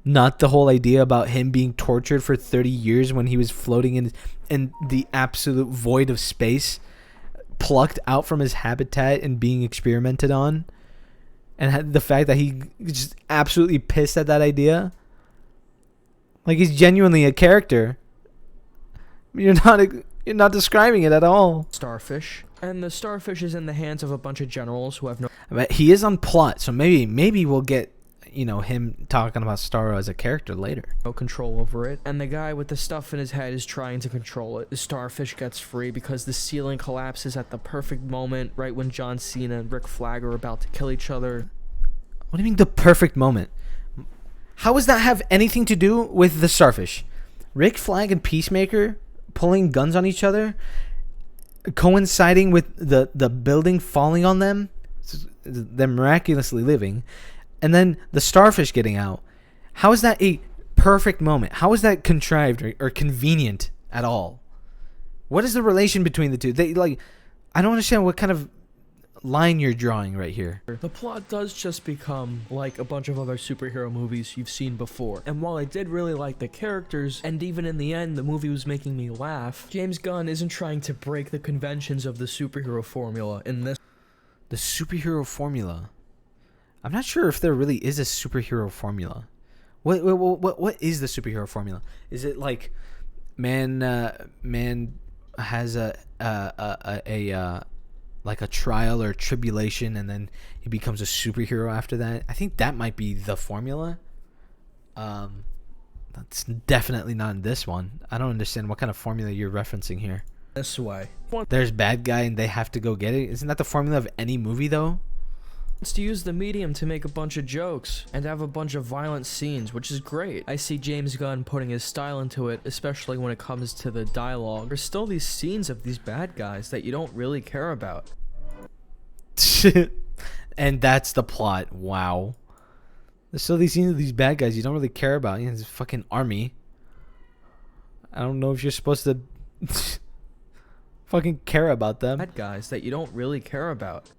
S1: Not the whole idea about him being tortured for 30 years when he was floating in the absolute void of space, plucked out from his habitat and being experimented on? And the fact that he just absolutely pissed at that idea? Like, he's genuinely a character. You're not describing it at all.
S2: starfish. And the starfish is in the hands of a bunch of generals who have no
S1: But he is on plot, so maybe we'll get, him talking about Starro as a character later.
S2: control over it. And the guy with the stuff in his head is trying to control it. The starfish gets free because the ceiling collapses at the perfect moment, right when John Cena and Rick Flagg are about to kill each other.
S1: What do you mean the perfect moment? How does that have anything to do with the starfish? Rick Flagg and Peacemaker pulling guns on each other, coinciding with the building falling on them, them miraculously living, and then the starfish getting out. How is that a perfect moment? How is that contrived or convenient at all? What is the relation between the two? I don't understand what kind of line you're drawing right here.
S2: The plot does just become like a bunch of other superhero movies you've seen before. And while I did really like the characters, and even in the end the movie was making me laugh, James Gunn isn't trying to break the conventions of the superhero formula in this.
S1: The superhero formula. I'm not sure if there really is a superhero formula. What is the superhero formula? Is it like man has like a trial or tribulation, and then he becomes a superhero after that? I think that might be the formula. That's definitely not in this one. I don't understand what kind of formula you're referencing here.
S2: This way.
S1: There's bad guy and they have to go get it. Isn't that the formula of any movie though?
S2: Wants to use the medium to make a bunch of jokes and have a bunch of violent scenes, which is great. I see James Gunn putting his style into it, especially when it comes to the dialogue. There's still these scenes of these bad guys that you don't really care about.
S1: And that's the plot. Wow. There's still these scenes of these bad guys you don't really care about. This fucking army. I don't know if you're supposed to fucking care about them.
S2: Bad guys that you don't really care about.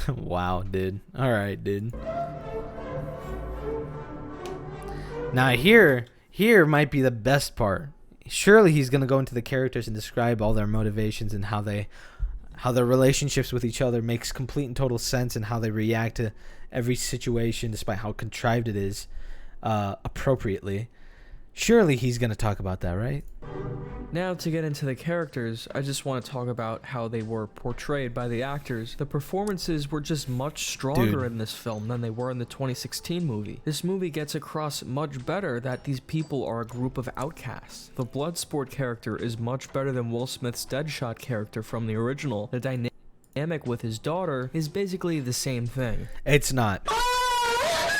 S1: Wow, dude. Alright, dude. Now here might be the best part. Surely he's gonna go into the characters and describe all their motivations and how their relationships with each other makes complete and total sense, and how they react to every situation despite how contrived it is, appropriately. Surely he's gonna talk about that, right?
S2: Now to get into the characters, I just want to talk about how they were portrayed by the actors. The performances were just much stronger in this film than they were in the 2016 movie. This movie gets across much better that these people are a group of outcasts. The Bloodsport character is much better than Will Smith's Deadshot character from the original. The dynamic with his daughter is basically the same thing.
S1: It's not.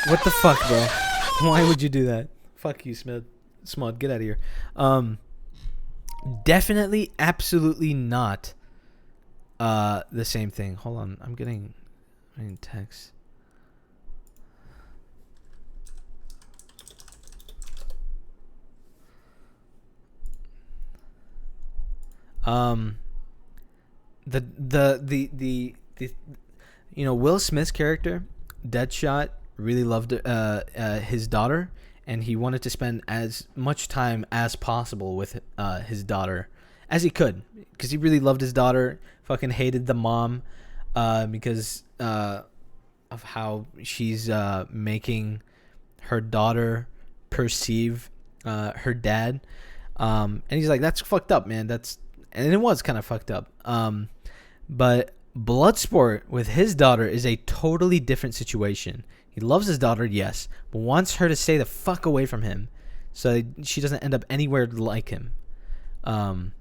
S1: What the fuck, bro? Why would you do that? Fuck you, Smud, get out of here. Definitely, absolutely not the same thing. Hold on, I'm getting text. Will Smith's character, Deadshot, really loved his daughter, and he wanted to spend as much time as possible with his daughter as he could, because he really loved his daughter. Fucking hated the mom because of how she's making her daughter perceive her dad, and he's like, that's fucked up, man. And it was kind of fucked up. But Bloodsport with his daughter is a totally different situation. He loves his daughter, yes, but wants her to stay the fuck away from him so she doesn't end up anywhere like him. And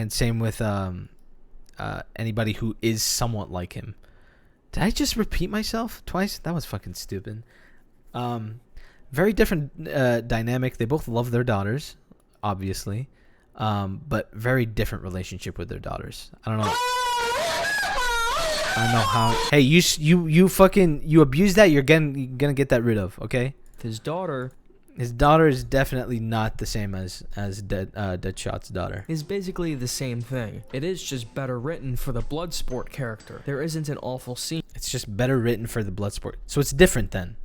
S1: same with anybody who is somewhat like him. Did I just repeat myself twice? That was fucking stupid. very different dynamic. They both love their daughters, obviously, but very different relationship with their daughters. I don't know how. Hey, you abuse that. You're gonna get that rid of. Okay.
S2: His daughter
S1: is definitely not the same as Deadshot's daughter.
S2: is basically the same thing. It is just better written for the Bloodsport character. There isn't an awful scene.
S1: It's just better written for the Bloodsport. So it's different then.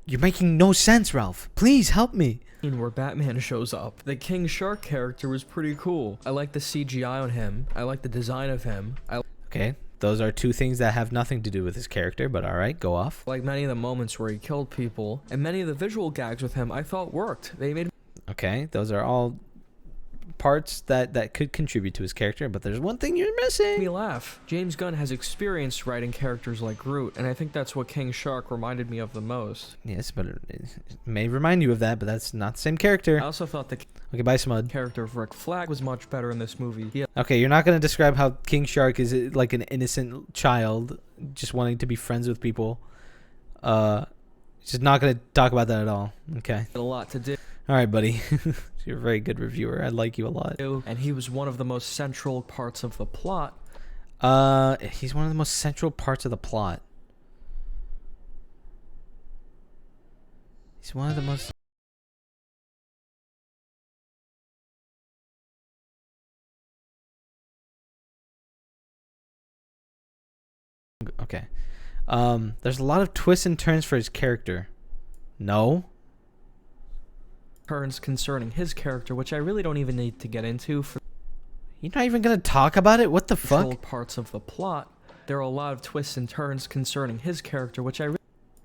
S1: You're making no sense, Ralph. Please help me.
S2: Where Batman shows up. The King Shark character was pretty cool. I like the CGI on him. I like the design of him.
S1: Okay, those are two things that have nothing to do with his character, but all right, go off.
S2: Like many of the moments where he killed people, and many of the visual gags with him I thought worked. They made
S1: Okay, those are all parts that could contribute to his character, but there's one thing you're missing.
S2: me laugh. James Gunn has experience writing characters like Groot, and I think that's what King Shark reminded me of the most.
S1: Yes, but it may remind you of that, but that's not the same character.
S2: I also thought the
S1: Okay, bye, Smud.
S2: character of Rick Flagg was much better in this movie. He
S1: Okay, you're not going to describe how King Shark is like an innocent child just wanting to be friends with people. Just not going to talk about that at all. Okay.
S2: had a lot to do,
S1: All right, buddy. You're a very good reviewer. I like you a lot.
S2: and he was one of the most central parts of the plot.
S1: He's one of the most central parts of the plot. He's one of the most... Okay. There's a lot of twists and turns for his character. No.
S2: Turns concerning his character, which I really don't even need to get into for
S1: You're not even gonna talk about it? What the
S2: control
S1: fuck?
S2: parts of the plot. There are a lot of twists and turns concerning his character, which I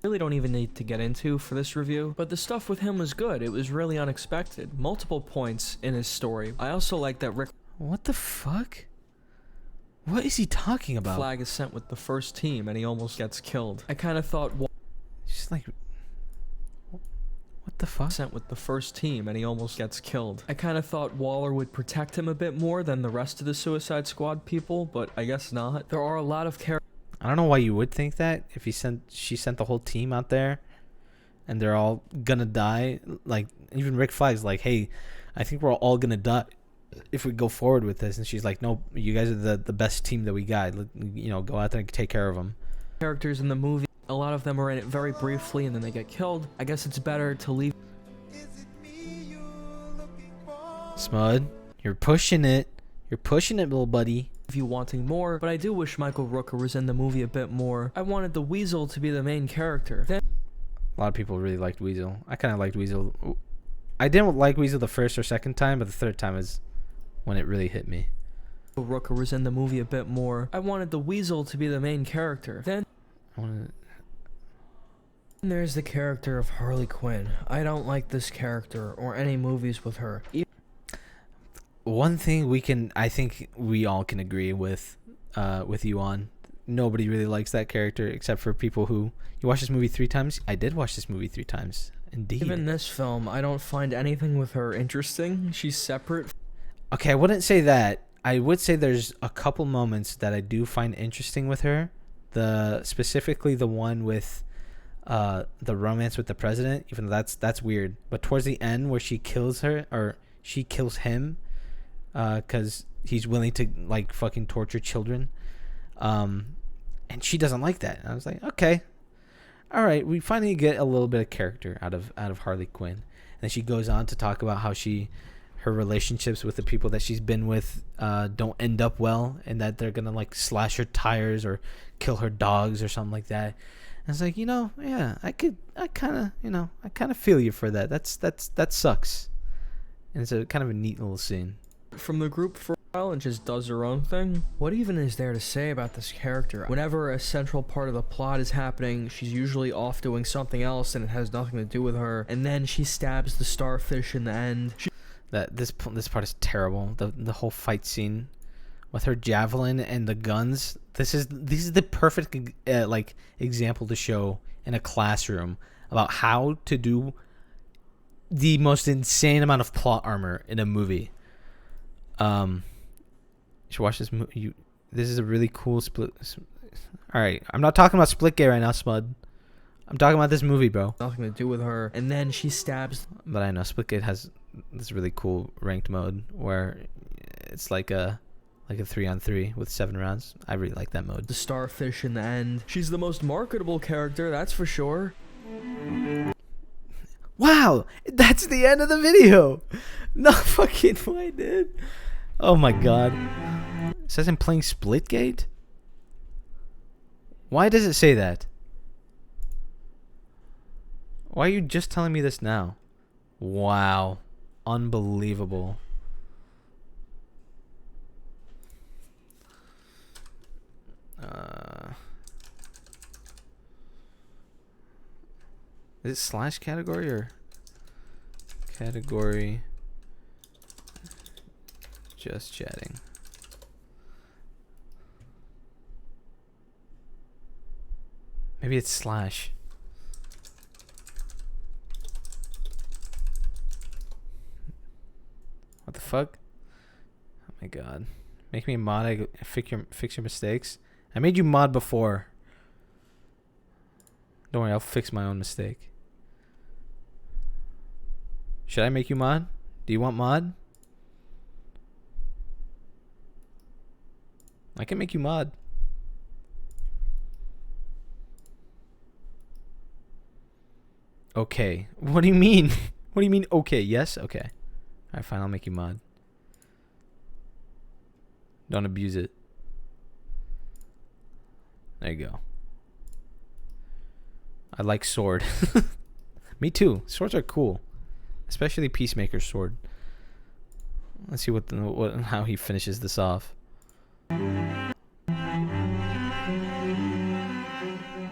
S2: really don't even need to get into for this review. But the stuff with him was good. It was really unexpected. Multiple points in his story. I also like that Rick
S1: What the fuck? What is he talking about?
S2: Flagg is sent with the first team and he almost gets killed. I kind of thought
S1: Just like... What the fuck?
S2: sent with the first team and he almost gets killed. I kind of thought Waller would protect him a bit more than the rest of the Suicide Squad people, but I guess not. There are a lot of characters
S1: I don't know why you would think that if she sent the whole team out there and they're all gonna die. Like, even Rick Flagg's like, hey, I think we're all gonna die if we go forward with this. And she's like, no, you guys are the best team that we got. You know, go out there and take care of them.
S2: characters in the movie. A lot of them are in it very briefly and then they get killed. I guess it's better to leave
S1: Smud, you're pushing it. You're pushing it, little buddy.
S2: you wanting more, but I do wish Michael Rooker was in the movie a bit more. I wanted the Weasel to be the main character. Then
S1: A lot of people really liked Weasel. I kind of liked Weasel. I didn't like Weasel the first or second time, but the third time is when it really hit me.
S2: Rooker was in the movie a bit more. I wanted the Weasel to be the main character. Then
S1: I wanna...
S2: there's the character of Harley Quinn. I don't like this character or any movies with her.
S1: One thing I think we all can agree with you on. Nobody really likes that character except for people who... You watched this movie 3 times? I did watch this movie 3 times. Indeed.
S2: Even this film, I don't find anything with her interesting. She's separate.
S1: Okay, I wouldn't say that. I would say there's a couple moments that I do find interesting with her. Specifically the one with the romance with the president, even though that's weird. But towards the end where she kills her, or she kills him, because he's willing to like fucking torture children, and she doesn't like that. And I was like, okay, all right, we finally get a little bit of character out of Harley Quinn. And then she goes on to talk about how her relationships with the people that she's been with don't end up well, and that they're gonna like slash her tires or kill her dogs or something like that. And it's like, yeah, I kind of feel you for that. That sucks. And it's a kind of a neat little scene.
S2: From the group for a while and just does her own thing. What even is there to say about this character? Whenever a central part of the plot is happening, she's usually off doing something else and it has nothing to do with her. And then she stabs the starfish in the end.
S1: This part is terrible. The whole fight scene with her javelin and the guns. This is the perfect example to show in a classroom about how to do the most insane amount of plot armor in a movie. You should watch this movie. This is a really cool split. All right, I'm not talking about Splitgate right now, Smud. I'm talking about this movie, bro.
S2: Nothing to do with her. And then she stabs.
S1: But I know Splitgate has this really cool ranked mode where it's like a 3-on-3 with 7 rounds. I really like that mode.
S2: The starfish in the end. She's the most marketable character, that's for sure.
S1: Wow, that's the end of the video. No fucking way, dude. Oh my god. It says I'm playing Splitgate? Why does it say that? Why are you just telling me this now? Wow. Unbelievable. Is it slash category or category just chatting? Maybe it's slash. What the fuck? Oh my god. Make me a mod. I fix your mistakes. I made you mod before. Don't worry, I'll fix my own mistake. Should I make you mod? Do you want mod? I can make you mod. Okay. What do you mean? What do you mean, okay? Yes? Okay. Alright, fine. I'll make you mod. Don't abuse it. There you go. I like sword. Me too. Swords are cool. Especially Peacemaker's sword. Let's see how he finishes this off.
S2: It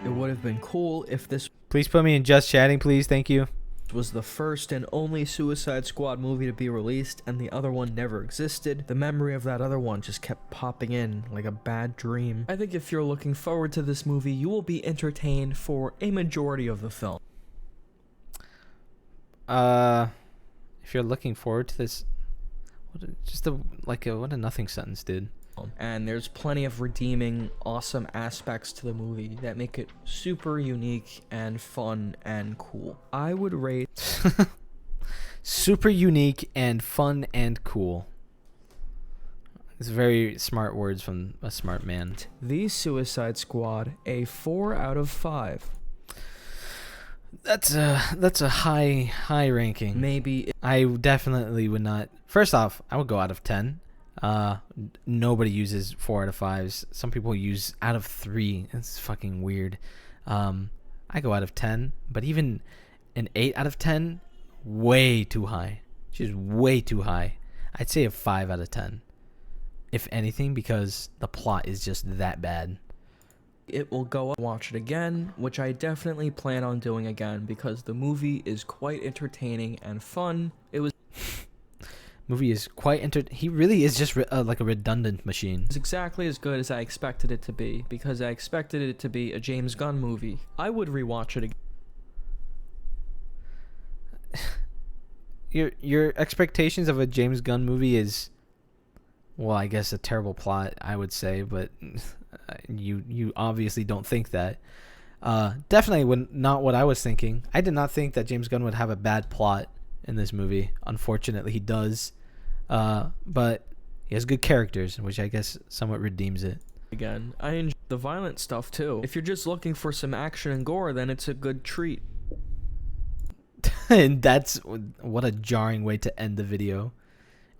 S2: would have been cool if this
S1: Please put me in just chatting, please. Thank you.
S2: was the first and only Suicide Squad movie to be released and the other one never existed. The memory of that other one just kept popping in like a bad dream. I think if you're looking forward to this movie, you will be entertained for a majority of the film.
S1: If you're looking forward to this, what a nothing sentence, dude.
S2: And there's plenty of redeeming, awesome aspects to the movie that make it super unique and fun and cool. I would rate
S1: super unique and fun and cool. It's very smart words from a smart man.
S2: the Suicide Squad a 4 out of 5.
S1: That's a high ranking.
S2: Maybe
S1: I definitely would not. First off, I would go out of 10. Nobody uses 4 out of 5s. Some people use out of 3. It's fucking weird. I go out of 10, but even an 8 out of 10, way too high. Just way too high. I'd say a 5 out of 10, if anything, because the plot is just that bad.
S2: it will go up, watch it again, which I definitely plan on doing again because the movie is quite entertaining and fun. It was
S1: Movie is quite he really is just like a redundant machine.
S2: It's exactly as good as I expected it to be, because I expected it to be a James Gunn movie. I would rewatch it again.
S1: Your expectations of a James Gunn movie is, well, I guess a terrible plot, I would say, but you obviously don't think that. Definitely not what I was thinking. I did not think that James Gunn would have a bad plot in this movie. Unfortunately, he does. But he has good characters, which I guess somewhat redeems it.
S2: Again, I enjoy the violent stuff too. If you're just looking for some action and gore, then it's a good treat.
S1: And that's what a jarring way to end the video.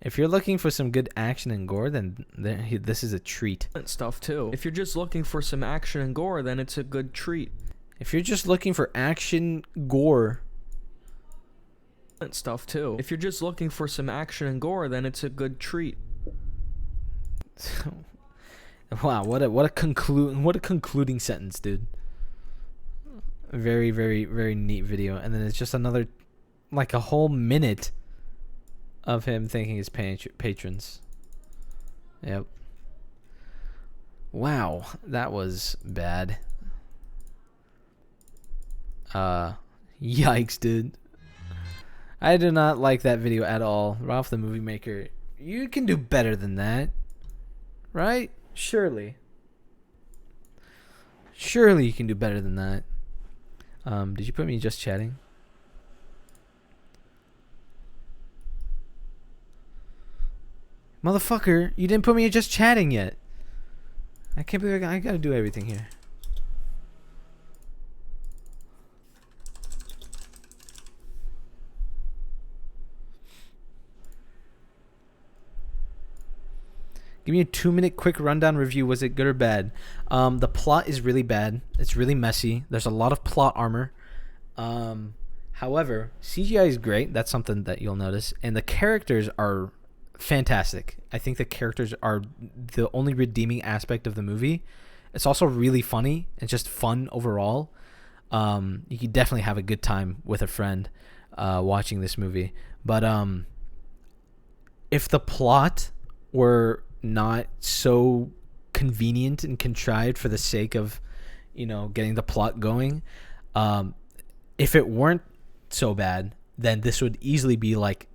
S1: If you're looking for some good action and gore, then this is a treat.
S2: Stuff too. If you're just looking for some action and gore, then it's a good treat.
S1: If you're just looking for action, gore,
S2: Stuff too. If you're just looking for some action and gore, then it's a good treat.
S1: Wow, what a concluding sentence, dude. Very, very, very neat video. And then it's just another, like, a whole minute of him thanking his patrons. Yep. Wow, that was bad. Yikes, dude. I do not like that video at all. Ralph the Movie Maker, you can do better than that. Right? Surely you can do better than that. Did you put me just chatting? Motherfucker, you didn't put me just chatting yet. I can't believe I gotta do everything here. Give me a 2-minute quick rundown review. Was it good or bad? The plot is really bad. It's really messy. There's a lot of plot armor. However, CGI is great. That's something that you'll notice. And the characters are fantastic. I think the characters are the only redeeming aspect of the movie. It's also really funny. It's just fun overall. You can definitely have a good time with a friend watching this movie. But if the plot were not so convenient and contrived for the sake of, getting the plot going, if it weren't so bad, then this would easily be like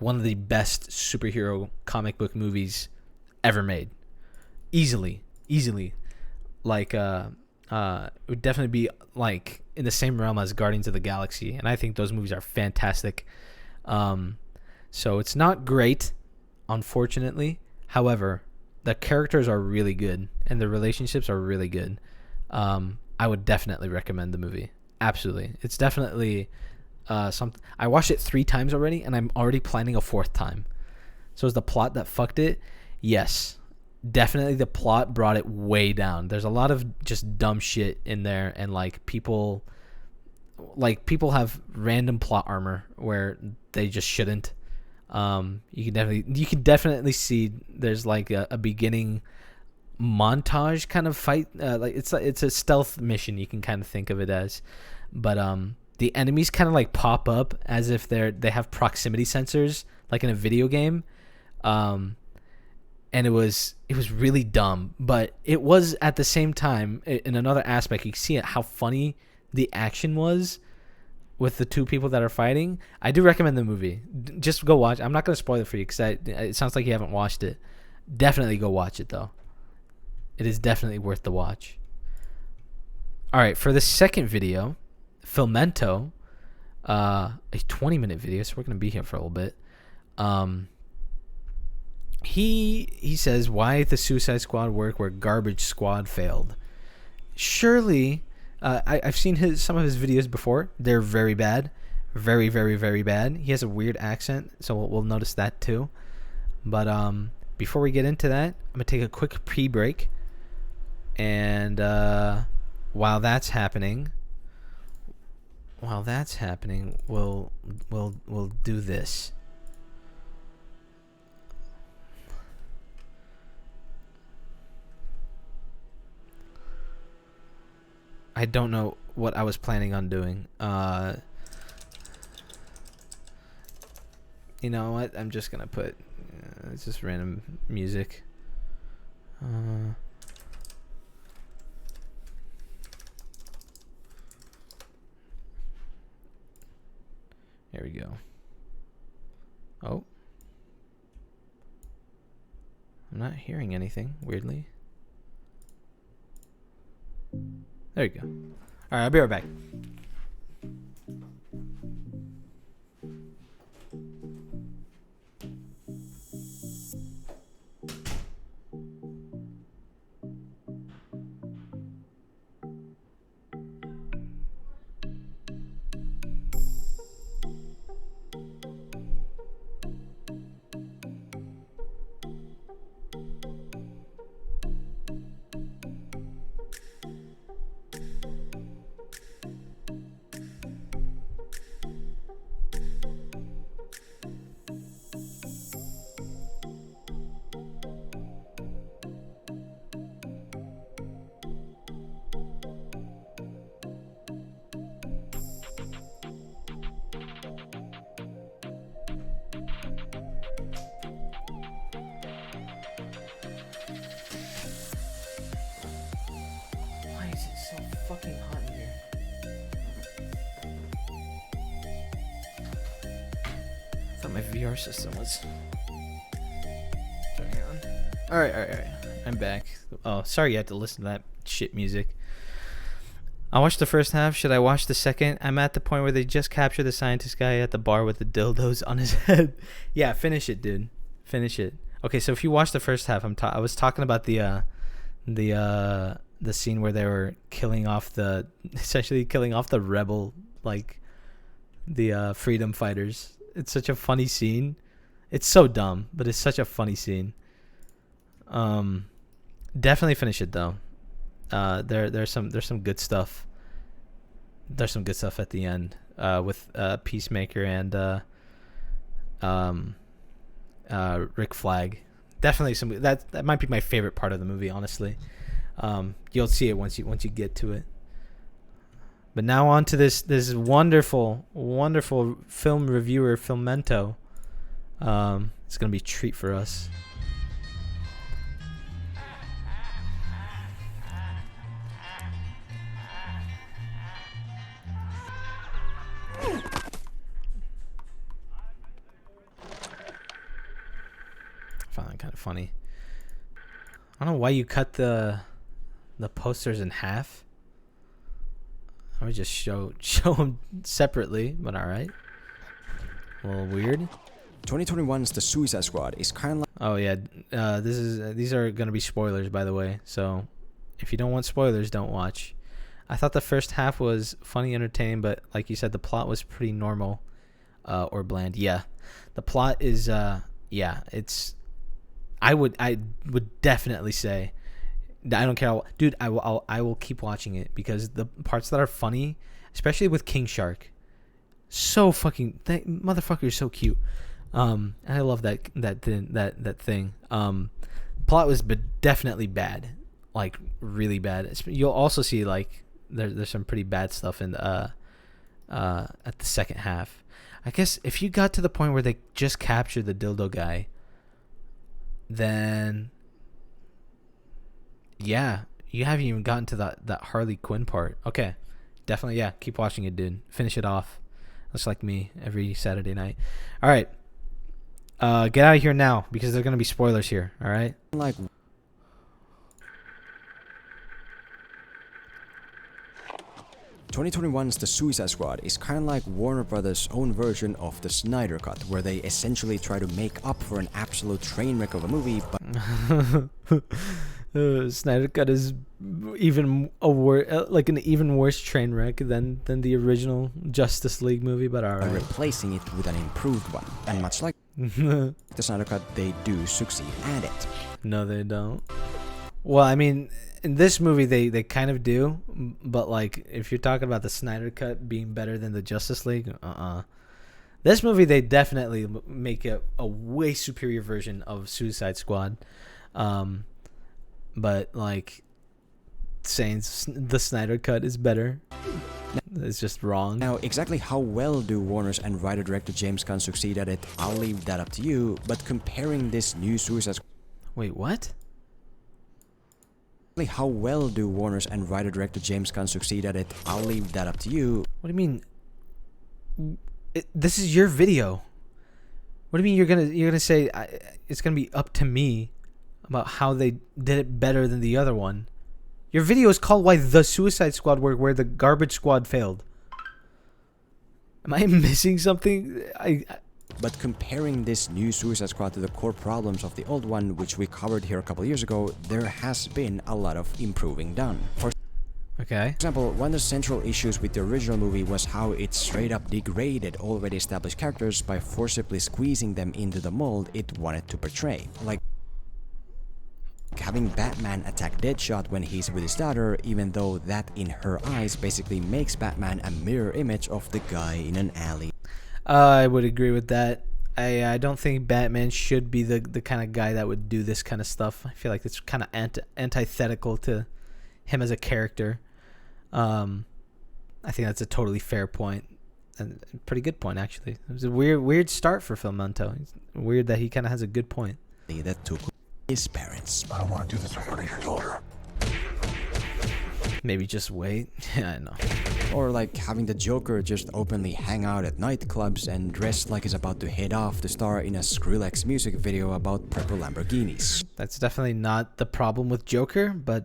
S1: one of the best superhero comic book movies ever made. Easily. Like it would definitely be like in the same realm as Guardians of the Galaxy, and I think those movies are fantastic. So it's not great, unfortunately. However, the characters are really good and the relationships are really good. I would definitely recommend the movie. Absolutely. It's definitely something. I watched it 3 times already and I'm already planning a 4th time. So is the plot that fucked it? Yes. Definitely the plot brought it way down. There's a lot of just dumb shit in there, and people have random plot armor where they just shouldn't. You can definitely see there's like a beginning montage kind of fight. It's a stealth mission, you can kind of think of it as, but the enemies kind of like pop up as if they have proximity sensors like in a video game. And it was really dumb, but it was at the same time, in another aspect, you can see how funny the action was with the 2 people that are fighting. I do recommend the movie. Just go watch. I'm not going to spoil it for you because it sounds like you haven't watched it. Definitely go watch it, though. It is definitely worth the watch. All right, for the second video, Filmento, a 20-minute video, so we're going to be here for a little bit. He says, why the Suicide Squad work where Garbage Squad failed. Surely, I've seen some of his videos before. They're very bad. Very, very, very bad. He has a weird accent, so we'll notice that too. But before we get into that, I'm going to take a quick pre-break. And while that's happening, we'll do this. I don't know what I was planning on doing. You know what? I'm just gonna put it's just random music. Here we go. Oh, I'm not hearing anything, weirdly. There you go. All right, I'll be right back. Fucking hot in here. I thought my VR system was turning on. All right. I'm back. Oh, sorry you had to listen to that shit music. I watched the first half. Should I watch the second? I'm at the point where they just capture the scientist guy at the bar with the dildos on his head. Yeah, finish it, dude. Finish it. Okay, so if you watch the first half, I was talking about the scene where they were essentially killing off the rebel, like the freedom fighters. It's such a funny scene. It's so dumb, but it's such a funny scene. Definitely finish it though. There's some good stuff. There's some good stuff at the end with Peacemaker and Rick Flagg. Definitely some that might be my favorite part of the movie, honestly. You'll see it once you get to it. But now on to this wonderful film reviewer, Filmento. It's gonna be a treat for us. I found that kind of funny. I don't know why you cut the posters in half. I would just show them separately, but all right. A little weird.
S4: 2021's The Suicide Squad is kind of like...
S1: Oh yeah, these are gonna be spoilers, by the way. So if you don't want spoilers, don't watch. I thought the first half was funny, entertaining, but like you said, the plot was pretty normal, or bland. Yeah, the plot is it's. I would definitely say, I don't care, dude. I will keep watching it because the parts that are funny, especially with King Shark, so fucking that motherfucker is so cute. And I love that thing. Plot was definitely bad, like really bad. You'll also see like there's some pretty bad stuff in at the second half. I guess if you got to the point where they just captured the dildo guy, then yeah, you haven't even gotten to that Harley Quinn part. Okay, definitely, yeah, keep watching it, dude. Finish it off. That's like me every Saturday night. All right, get out of here now because there's gonna be spoilers here. All right.
S4: 2021's The Suicide Squad is kind of like Warner Brothers' own version of the Snyder Cut, where they essentially try to make up for an absolute train wreck of a movie, but
S1: Snyder Cut is even like an even worse train wreck than the original Justice League movie, but alright.
S4: Replacing it with an improved one. And much like the Snyder Cut, they do succeed at it.
S1: No, they don't. Well, I mean, in this movie, they kind of do, but like if you're talking about the Snyder Cut being better than the Justice League, this movie they definitely make a way superior version of Suicide Squad. But like saying the Snyder Cut is better, it's just wrong.
S4: Now, exactly how well do Warner's and writer-director James Gunn succeed at it, I'll leave that up to you, but comparing this new Suicide Squad...
S1: Wait, what?
S4: How well do Warner's and writer-director James Gunn succeed at it, I'll leave that up to you.
S1: What do you mean? This is your video. What do you mean you're gonna say it's gonna be up to me about how they did it better than the other one? Your video is called "Why the Suicide Squad Worked Where the Garbage Squad Failed." Am I missing something?
S4: But comparing this new Suicide Squad to the core problems of the old one, which we covered here a couple years ago, there has been a lot of improving done. For example, one of the central issues with the original movie was how it straight up degraded already established characters by forcibly squeezing them into the mold it wanted to portray. Like having Batman attack Deadshot when he's with his daughter, even though that in her eyes basically makes Batman a mirror image of the guy in an alley.
S1: I would agree with that. I don't think Batman should be the kind of guy that would do this kind of stuff. I feel like it's kind of antithetical to him as a character. I think that's a totally fair point and a pretty good point, actually. It was a weird start for Filmento. It's weird that he kind of has a good point.
S4: That took his parents.
S3: I don't want to do this in front of your daughter.
S1: Maybe just wait. Yeah, I know.
S4: Or like having the Joker just openly hang out at nightclubs and dress like he's about to head off to star in a Skrillex music video about purple Lamborghinis.
S1: That's definitely not the problem with Joker, but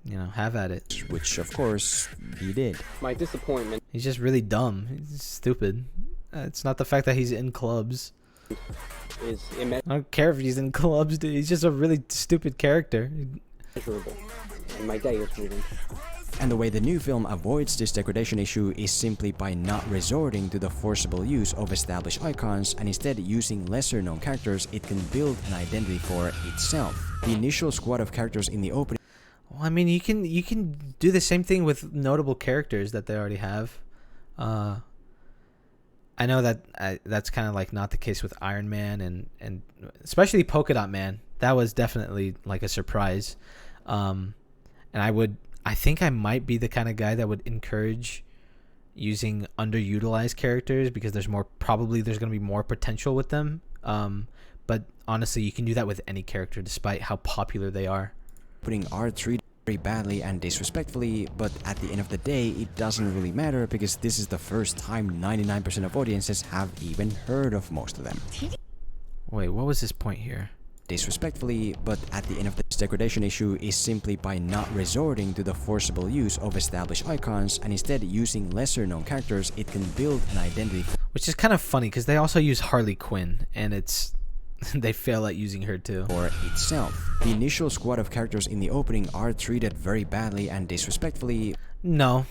S1: you know, have at it.
S4: which of course he did.
S5: My disappointment
S1: He's just really dumb. He's stupid. It's not the fact that he's in clubs.
S5: is
S1: I don't care if he's in clubs, dude. He's just a really stupid character.
S5: immeasurable, and my day is ruined.
S4: And the way the new film avoids this degradation issue is simply by not resorting to the forcible use of established icons and instead using lesser known characters it can build an identity for itself. The initial squad of characters in the opening
S1: Well, I mean, you can do the same thing with notable characters that they already have. I know that that's kind of like not the case with Iron Man and especially Polka Dot Man. That was definitely like a surprise. And I think I might be the kind of guy that would encourage using underutilized characters because there's going to be more potential with them. But honestly, you can do that with any character despite how popular they are.
S4: are treated very badly and disrespectfully, but at the end of the day it doesn't really matter because this is the first time 99% of audiences have even heard of most of them.
S1: Wait, what was his point here?
S4: Disrespectfully, but at the end of this degradation issue is simply by not resorting to the forcible use of established icons and instead using lesser known characters it can build an identity for.
S1: Which is kind of funny because they also use Harley Quinn and it's they fail at using her too.
S4: For itself. The initial squad of characters in the opening are treated very badly and disrespectfully.
S1: No,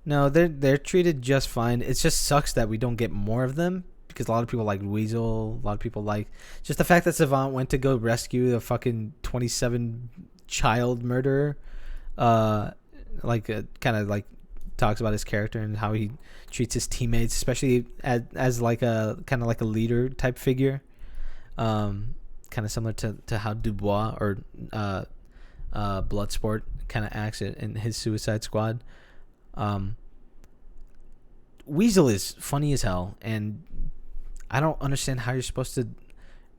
S1: they're treated just fine. It just sucks that we don't get more of them because a lot of people like Weasel. A lot of people like just the fact that Savant went to go rescue the fucking 27 child murderer. Kind of like talks about his character and how he treats his teammates, especially as like a kind of like a leader type figure. Kind of similar to how Dubois or Bloodsport kind of acts in his Suicide Squad. Weasel is funny as hell, and I don't understand how you're supposed to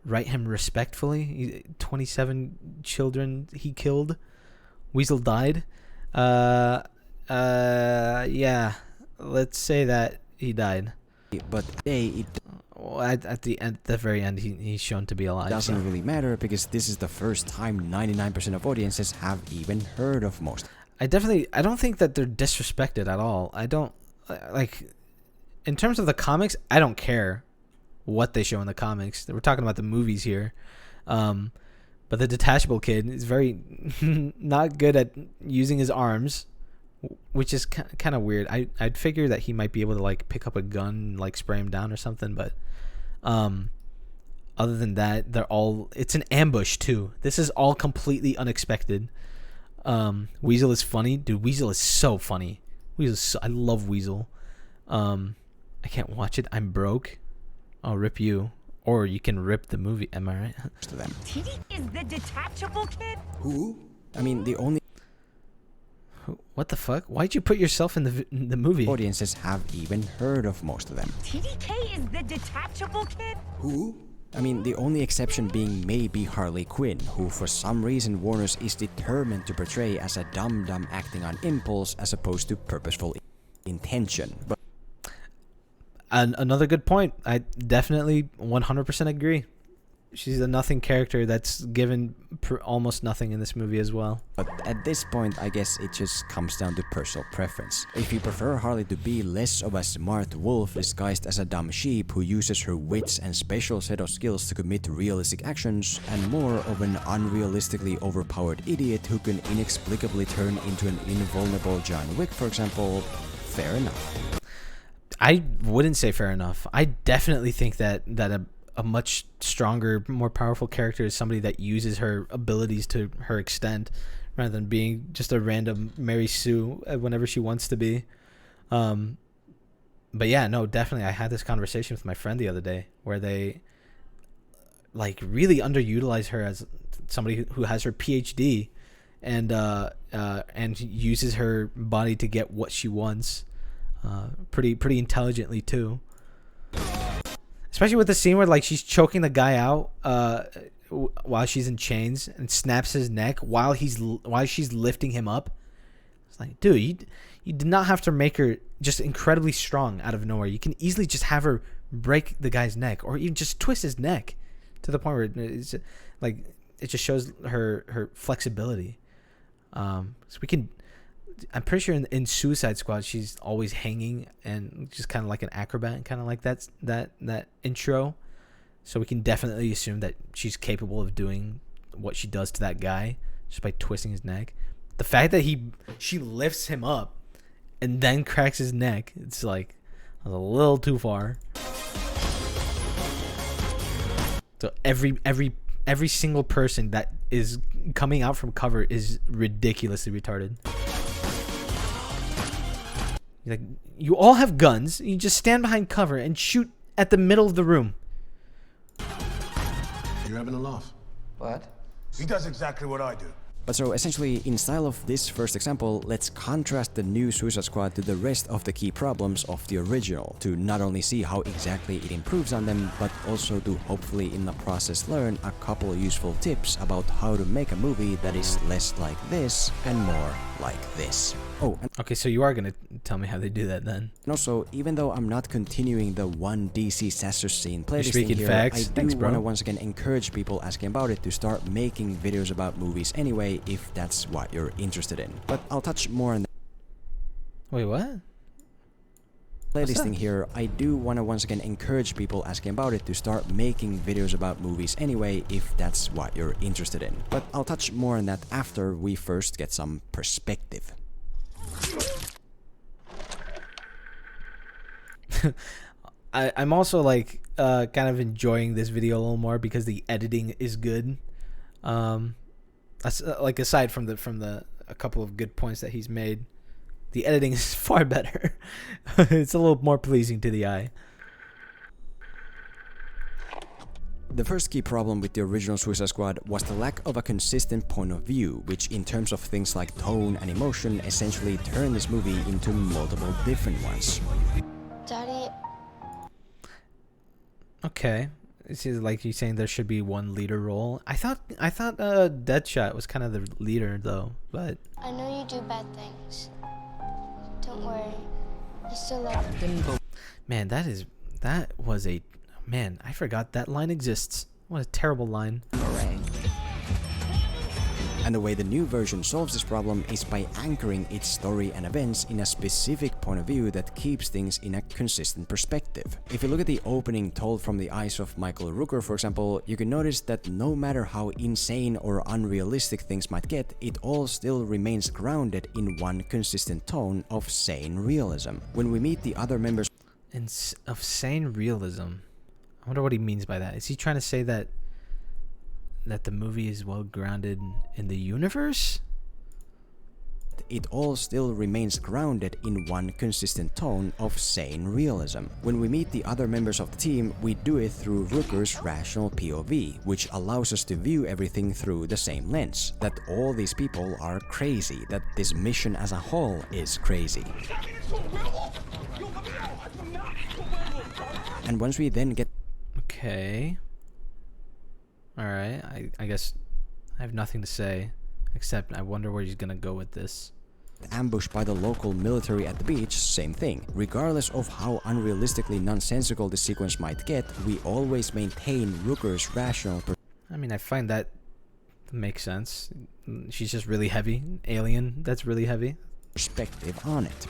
S1: write him respectfully. 27 children he killed. Weasel died. Yeah, let's say that he died.
S4: But
S1: at the very end, he's shown to be alive.
S4: Doesn't really matter because this is the first time 99% of audiences have even heard of most.
S1: I don't think that they're disrespected at all. I don't like, in terms of the comics, I don't care what they show in the comics. We're talking about the movies here. But the detachable kid is very not good at using his arms, which is kind of weird. I'd figure that he might be able to like pick up a gun and like spray him down or something, but other than that, it's an ambush too. This is all completely unexpected. Weasel is funny, dude. Weasel is so funny. I love Weasel. I can't watch it. I'm broke. I'll rip you, or you can rip the movie. Am I right?
S4: To them.
S6: Titty is the detachable kid?
S4: Who? I mean, the only
S1: What the fuck? Why'd you put yourself in the movie?
S4: audiences have even heard of most of them.
S6: TDK is the detachable kid?
S4: Who? I mean, the only exception being maybe Harley Quinn, who for some reason Warner's is determined to portray as a dum-dum acting on impulse as opposed to purposeful intention. But
S1: And another good point. I definitely 100% agree. She's a nothing character that's given almost nothing in this movie as well.
S4: But at this point, I guess it just comes down to personal preference. If you prefer Harley to be less of a smart wolf disguised as a dumb sheep who uses her wits and special set of skills to commit realistic actions, and more of an unrealistically overpowered idiot who can inexplicably turn into an invulnerable John Wick, for example, fair enough.
S1: I wouldn't say fair enough. I definitely think that a much stronger, more powerful character is somebody that uses her abilities to her extent rather than being just a random Mary Sue whenever she wants to be. But yeah, no, definitely. I had this conversation with my friend the other day where they like really underutilize her as somebody who has her PhD and uses her body to get what she wants. Pretty intelligently too. Especially with the scene where like she's choking the guy out while she's in chains and snaps his neck while she's lifting him up. It's like, dude, you did not have to make her just incredibly strong out of nowhere. You can easily just have her break the guy's neck or even just twist his neck to the point where it's like it just shows her flexibility. So we can. I'm pretty sure in Suicide Squad she's always hanging and just kind of like an acrobat, kind of like that intro. So we can definitely assume that she's capable of doing what she does to that guy just by twisting his neck. The fact that she lifts him up and then cracks his neck, it's like a little too far. So every single person that is coming out from cover is ridiculously retarded. Like, you all have guns. You just stand behind cover and shoot at the middle of the room.
S3: You're having a laugh.
S5: What?
S3: He does exactly what I do.
S4: But so essentially, in style of this first example, let's contrast the new Suicide Squad to the rest of the key problems of the original, to not only see how exactly it improves on them, but also to hopefully in the process learn a couple of useful tips about how to make a movie that is less like this and more like this. Oh, and
S1: Okay, so you are gonna tell me how they do that then.
S4: also, even though I'm not continuing the one DC Sasser scene playlist
S1: speaking
S4: here,
S1: facts.
S4: I do
S1: Thanks, bro.
S4: want to once again encourage people asking about it to start making videos about movies anyway, if that's what you're interested in. But I'll touch more on
S1: Wait, what?
S4: playlisting here. I do want to once again encourage people asking about it to start making videos about movies anyway, if that's what you're interested in. But I'll touch more on that after we first get some perspective.
S1: I'm also like kind of enjoying this video a little more because the editing is good. Like aside from the a couple of good points that he's made, the editing is far better. It's a little more pleasing to the eye.
S4: The first key problem with the original Suicide Squad was the lack of a consistent point of view, which in terms of things like tone and emotion essentially turned this movie into multiple different ones.
S7: Daddy,
S1: Okay, it's like you saying there should be one leader role. I thought Deadshot was kind of the leader though, but
S7: I know you do bad things. Don't worry. I still love you.
S1: man, that was a man. I forgot that line exists. What a terrible line.
S4: And the way the new version solves this problem is by anchoring its story and events in a specific point of view that keeps things in a consistent perspective. If you look at the opening told from the eyes of Michael Rooker, for example, you can notice that no matter how insane or unrealistic things might get, it all still remains grounded in one consistent tone of sane realism. When we meet the other members
S1: Of sane realism. I wonder what he means by that. Is he trying to say that the movie is well grounded in the universe?
S4: it all still remains grounded in one consistent tone of sane realism. When we meet the other members of the team, we do it through Rooker's rational POV, which allows us to view everything through the same lens. That all these people are crazy, that this mission as a whole is crazy. And once we then get...
S1: Okay. Alright, I guess I have nothing to say, except I wonder where he's gonna go with this.
S4: ambushed by the local military at the beach, same thing. Regardless of how unrealistically nonsensical the sequence might get, we always maintain Rooker's rational
S1: I mean, I find that makes sense. She's just really heavy. Alien, that's really heavy.
S4: perspective on it.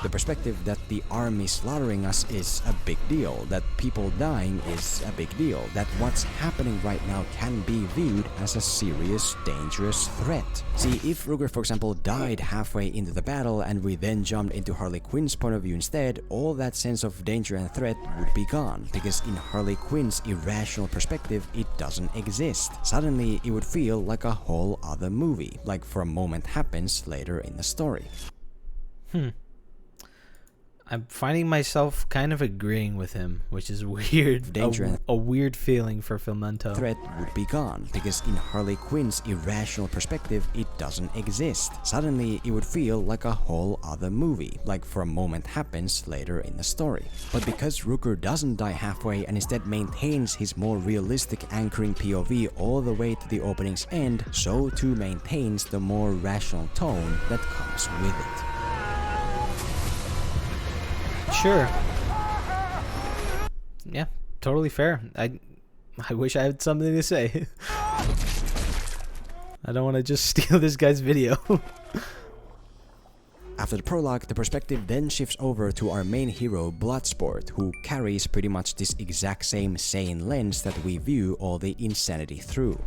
S4: The perspective that the army slaughtering us is a big deal, that people dying is a big deal, that what's happening right now can be viewed as a serious, dangerous threat. See, if Ruger, for example, died halfway into the battle and we then jumped into Harley Quinn's point of view instead, all that sense of danger and threat would be gone, because in Harley Quinn's irrational perspective, it doesn't exist. Suddenly, it would feel like a whole other movie, like for a moment happens later in the story.
S1: I'm finding myself kind of agreeing with him, which is weird.
S4: Danger
S1: A weird feeling for Filmento.
S4: Threat would be gone, because in Harley Quinn's irrational perspective, it doesn't exist. Suddenly, it would feel like a whole other movie, like for a moment happens later in the story. But because Rooker doesn't die halfway and instead maintains his more realistic anchoring POV all the way to the opening's end, so too maintains the more rational tone that comes with it.
S1: Sure. Yeah, totally fair. I wish I had something to say. I don't want to just steal this guy's video.
S4: After the prologue, the perspective then shifts over to our main hero, Bloodsport, who carries pretty much this exact same sane lens that we view all the insanity through.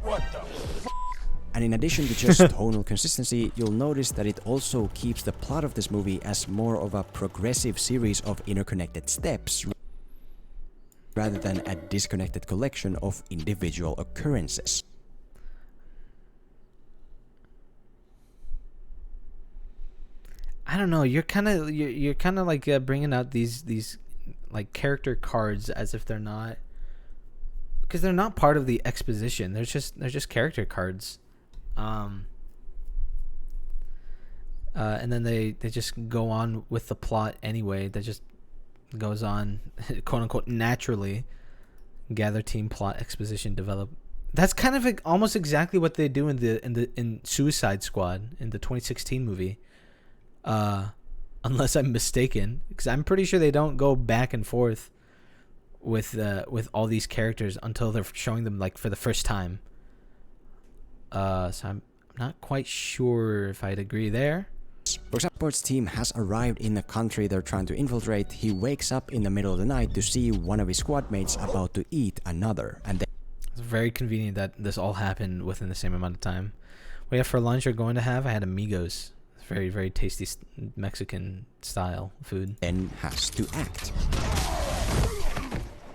S4: And in addition to just tonal consistency, you'll notice that it also keeps the plot of this movie as more of a progressive series of interconnected steps rather than a disconnected collection of individual occurrences.
S1: I don't know. You're kind of like bringing out these like character cards as if they're not, because they're not part of the exposition. They're just character cards. And then they just go on with the plot anyway. That just goes on, quote unquote, naturally. Gather team, plot, exposition, develop. That's kind of like almost exactly what they do in Suicide Squad in the 2016 movie. Unless I'm mistaken, because I'm pretty sure they don't go back and forth with all these characters until they're showing them like for the first time. So I'm not quite sure if I'd agree there.
S4: For example, Sport's team has arrived in the country they're trying to infiltrate. He wakes up in the middle of the night to see one of his squad mates about to eat another, and then
S1: It's very convenient that this all happened within the same amount of time. What you have for lunch or going to have? I had amigos. It's very, very tasty Mexican style food.
S4: then has to act.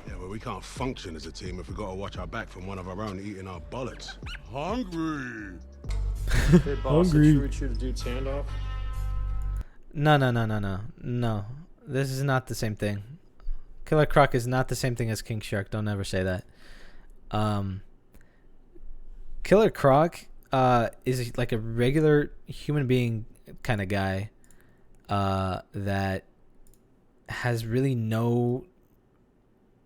S8: Yeah, well, we can't function as a team if we gotta watch our back from one of our own eating our bollocks. Hungry!
S9: Hey, boss, I shoot you to do standoff.
S1: No. This is not the same thing. Killer Croc is not the same thing as King Shark. Don't ever say that. Killer Croc is like a regular human being kind of guy that has really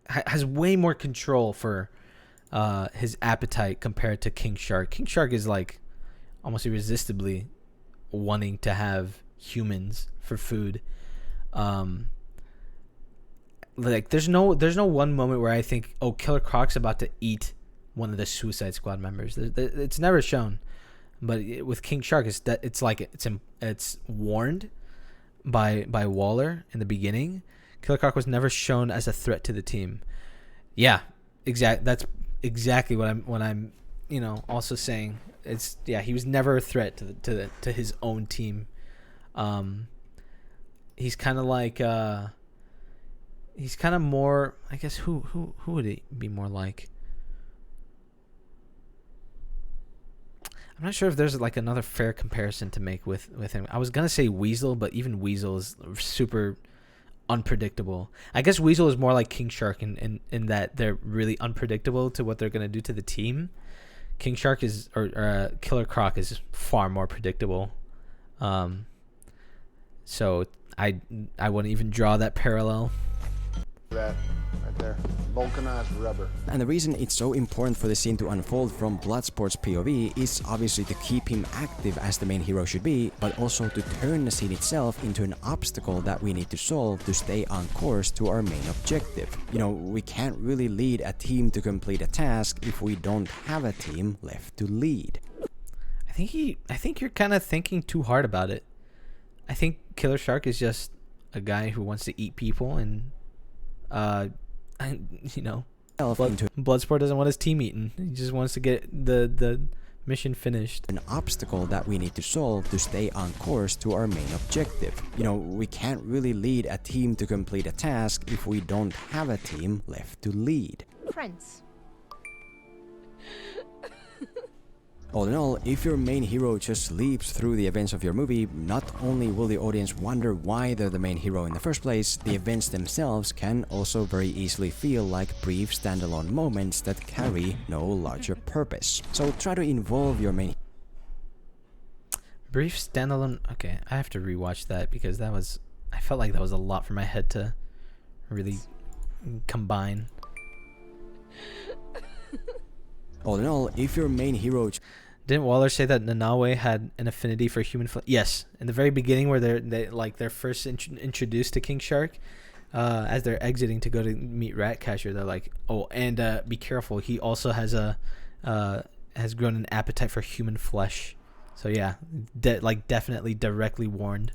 S1: has way more control for his appetite compared to King Shark. King Shark is like almost irresistibly wanting to have humans for food. Like there's no one moment where I think, oh, Killer Croc's about to eat one of the Suicide Squad members. It's never shown, but with King Shark, it's warned by Waller in the beginning. Killer Croc was never shown as a threat to the team. Yeah, that's exactly what I'm also saying. He was never a threat to his own team. He's kind of like he's kind of more, I guess, who would he be more like? I'm not sure if there's like another fair comparison to make with him. I was gonna say Weasel, but even Weasel is super unpredictable. I guess Weasel is more like King Shark in that they're really unpredictable to what they're gonna do to the team. King Shark is or Killer Croc is far more predictable. So I wouldn't even draw that parallel.
S3: That right there, vulcanized rubber.
S4: And the reason it's so important for the scene to unfold from Bloodsport's POV is obviously to keep him active as the main hero should be, but also to turn the scene itself into an obstacle that we need to solve to stay on course to our main objective. We can't really lead a team to complete a task if we don't have a team left to lead.
S1: I think you're kind of thinking too hard about it. I think Killer Shark is just a guy who wants to eat people and Bloodsport doesn't want his team eaten. He just wants to get the mission finished.
S4: An obstacle that we need to solve to stay on course to our main objective. We can't really lead a team to complete a task if we don't have a team left to lead.
S6: Prince.
S4: All in all, if your main hero just leaps through the events of your movie, not only will the audience wonder why they're the main hero in the first place, the events themselves can also very easily feel like brief standalone moments that carry no larger purpose. So try to involve your main...
S1: Brief standalone... Okay, I have to rewatch that because I felt like that was a lot for my head to really combine.
S4: All in all, if your main hero...
S1: Didn't Waller say that Nanawe had an affinity for human flesh? Yes, in the very beginning where they're first introduced to King Shark, as they're exiting to go to meet Ratcatcher, they're like, oh, and be careful, he also has a has grown an appetite for human flesh. So yeah, definitely directly warned.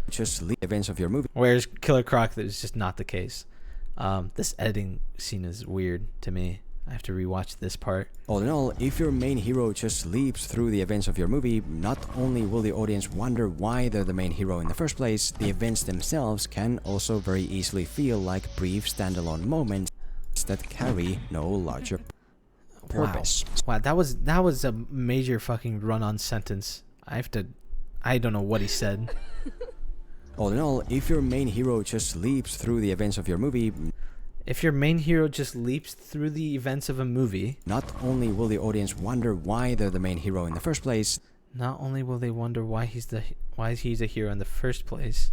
S4: Just leave events of your movie.
S1: Whereas Killer Croc, that is just not the case. This editing scene is weird to me. I have to rewatch this part.
S4: All in all, if your main hero just leaps through the events of your movie, not only will the audience wonder why they're the main hero in the first place, the events themselves can also very easily feel like brief standalone moments that carry no larger purpose.
S1: Wow, that was a major fucking run-on sentence. I don't know what he said.
S4: All in all, if your main hero just leaps through the events of your movie,
S1: if your main hero just leaps through the events of a movie,
S4: not only will the audience wonder why they're the main hero in the first place,
S1: not only will they wonder why he's a hero in the first place.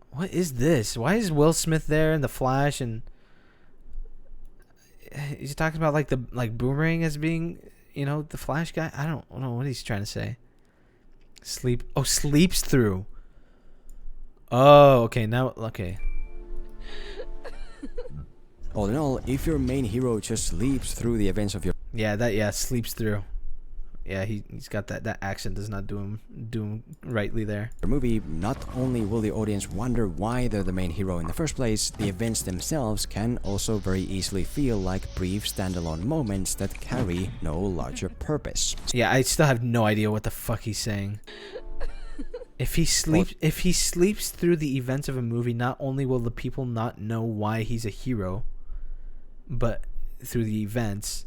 S1: What is this? Why is Will Smith there in the Flash, and he's talking about like Boomerang as being, the Flash guy? I don't know what he's trying to say. Sleeps through. Oh, okay, now okay.
S4: All in all, if your main hero just leaps through the events of your
S1: sleeps through. Yeah, he's got that accent does not do him rightly there.
S4: Movie, not only will the audience wonder why they're the main hero in the first place, the events themselves can also very easily feel like brief standalone moments that carry no larger purpose.
S1: Yeah, I still have no idea what the fuck he's saying. If he sleeps through the events of a movie, not only will the people not know why he's a hero, but through the events,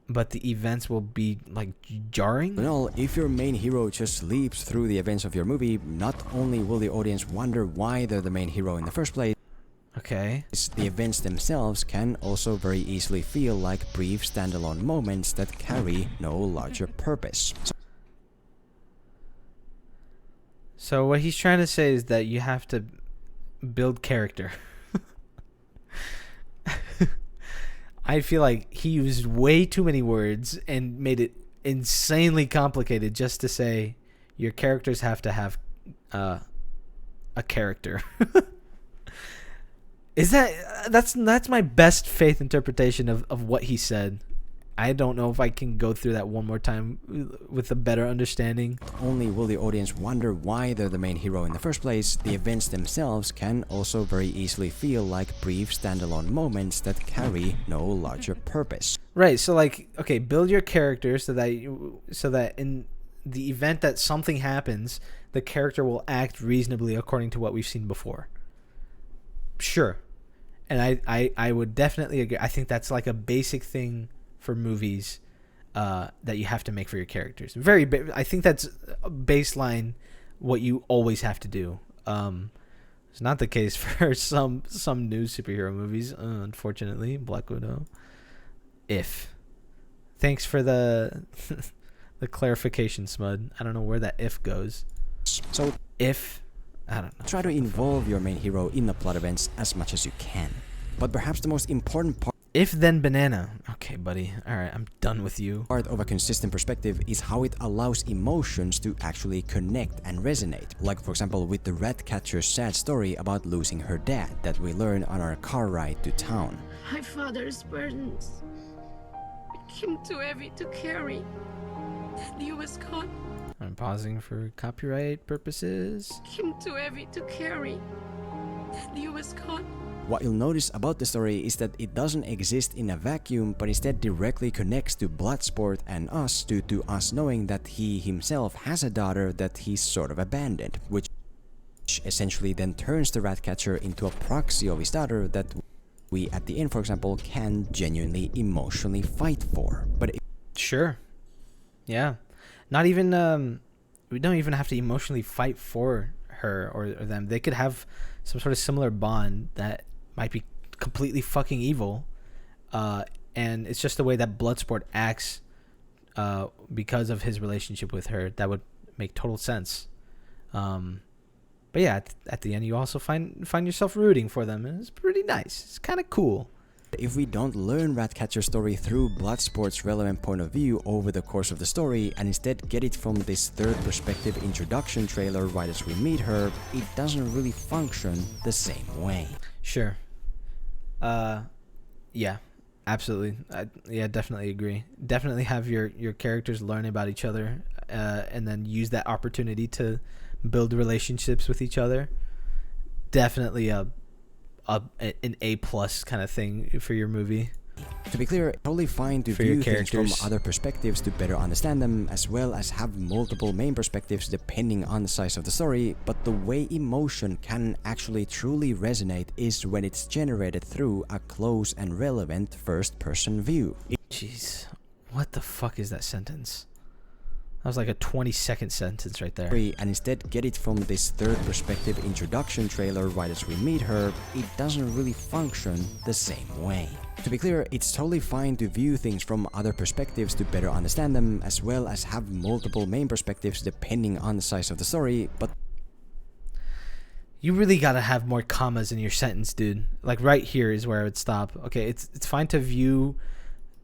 S1: but the events will be like jarring.
S4: No, if your main hero just leaps through the events of your movie, not only will the audience wonder why they're the main hero in the first place,
S1: okay,
S4: the events themselves can also very easily feel like brief standalone moments that carry no larger purpose.
S1: So what he's trying to say is that you have to build character. I feel like he used way too many words and made it insanely complicated just to say your characters have to have a character. That's my best faith interpretation of what he said. I don't know if I can go through that one more time with a better understanding.
S4: Only will the audience wonder why they're the main hero in the first place, the events themselves can also very easily feel like brief standalone moments that carry no larger purpose.
S1: Right, so okay, build your character so that in the event that something happens, the character will act reasonably according to what we've seen before. Sure. And I would definitely agree. I think that's like a basic thing for movies that you have to make for your characters. I think that's a baseline what you always have to do. It's not the case for some new superhero movies, unfortunately. Black Widow. Thanks for the the clarification, Smud. I don't know where that if goes.
S4: So
S1: I don't know.
S4: Try to involve your main hero in the plot events as much as you can. But perhaps the most important part
S1: If then banana. Okay, buddy. Alright, I'm done with you.
S4: Part of a consistent perspective is how it allows emotions to actually connect and resonate. Like, for example, with the Ratcatcher's sad story about losing her dad that we learn on our car ride to town.
S10: My father's burdens became too heavy to carry. He was caught.
S1: I'm pausing for copyright purposes.
S10: Became too heavy to carry. He was caught.
S4: What you'll notice about the story is that it doesn't exist in a vacuum, but instead directly connects to Bloodsport and us due to us knowing that he himself has a daughter that he's sort of abandoned, which essentially then turns the Ratcatcher into a proxy of his daughter that we at the end, for example, can genuinely emotionally fight for. But
S1: sure. Yeah. Not even we don't even have to emotionally fight for her or them. They could have some sort of similar bond that might be completely fucking evil, and it's just the way that Bloodsport acts because of his relationship with her that would make total sense. But yeah, at the end you also find yourself rooting for them, and it's pretty nice. It's kind of cool.
S4: If we don't learn Ratcatcher's story through Bloodsport's relevant point of view over the course of the story and instead get it from this third perspective introduction trailer right as we meet her, it doesn't really function the same way.
S1: Sure. Yeah. Absolutely. Yeah, definitely agree. Definitely have your characters learn about each other, and then use that opportunity to build relationships with each other. Definitely an A+ kind of thing for your movie.
S4: To be clear, totally fine to
S1: For your
S4: view things from
S1: characters.
S4: other perspectives to better understand them, as well as have multiple main perspectives depending on the size of the story, but the way emotion can actually truly resonate is when it's generated through a close and relevant first-person view.
S1: Jeez. What the fuck is that sentence? That was like a 20-second sentence right there.
S4: And instead get it from this third perspective introduction trailer right as we meet her, it doesn't really function the same way. To be clear, it's totally fine to view things from other perspectives to better understand them, as well as have multiple main perspectives depending on the size of the story, but
S1: You really gotta have more commas in your sentence, dude. Like right here is where I would stop. Okay, it's fine to view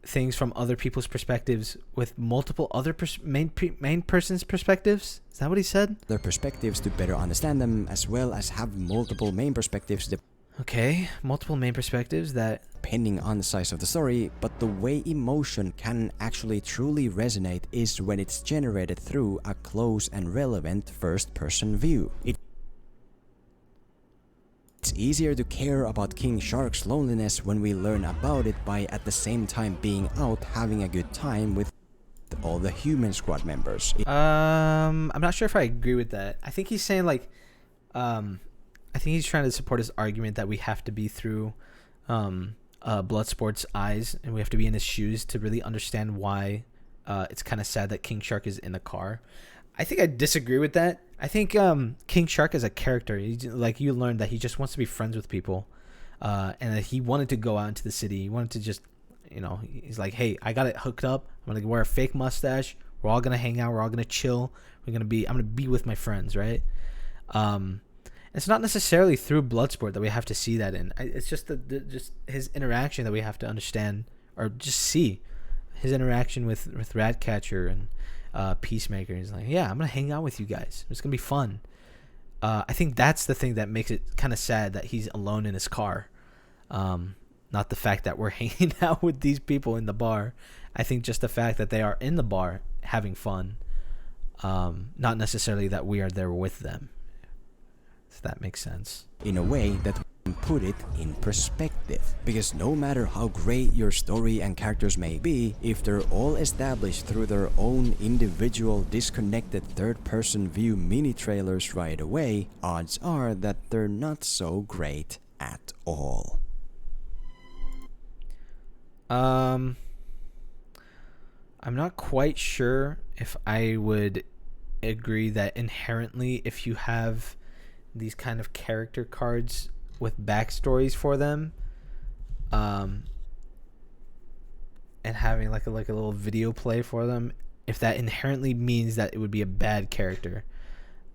S1: things from other people's perspectives with multiple other main person's perspectives. Is that what he said?
S4: their perspectives to better understand them, as well as have multiple main perspectives
S1: Okay, multiple main perspectives that...
S4: depending on the size of the story, but the way emotion can actually truly resonate is when it's generated through a close and relevant first-person view. It's easier to care about King Shark's loneliness when we learn about it by at the same time being out having a good time with all the human squad members.
S1: I'm not sure if I agree with that. I think he's saying like... I think he's trying to support his argument that we have to be through Bloodsport's eyes, and we have to be in his shoes to really understand why it's kind of sad that King Shark is in the car. I think I disagree with that. I think King Shark as a character, like you learned that he just wants to be friends with people, and that he wanted to go out into the city. He wanted to just, he's like, hey, I got it hooked up. I'm gonna wear a fake mustache. We're all gonna hang out. We're all gonna chill. I'm gonna be with my friends, right? It's not necessarily through Bloodsport that we have to see that in. It's just just his interaction that we have to understand, or just see his interaction with Ratcatcher and Peacemaker. He's like, yeah, I'm gonna hang out with you guys. It's gonna be fun. I think that's the thing that makes it kind of sad that he's alone in his car. Not the fact that we're hanging out with these people in the bar. I think just the fact that they are in the bar having fun. Not necessarily that we are there with them. If that makes sense.
S4: In a way that can put it in perspective. Because no matter how great your story and characters may be, if they're all established through their own individual disconnected third-person view mini-trailers right away, odds are that they're not so great at all.
S1: I'm not quite sure if I would agree that inherently if you have these kind of character cards with backstories for them, and having like a little video play for them, if that inherently means that it would be a bad character.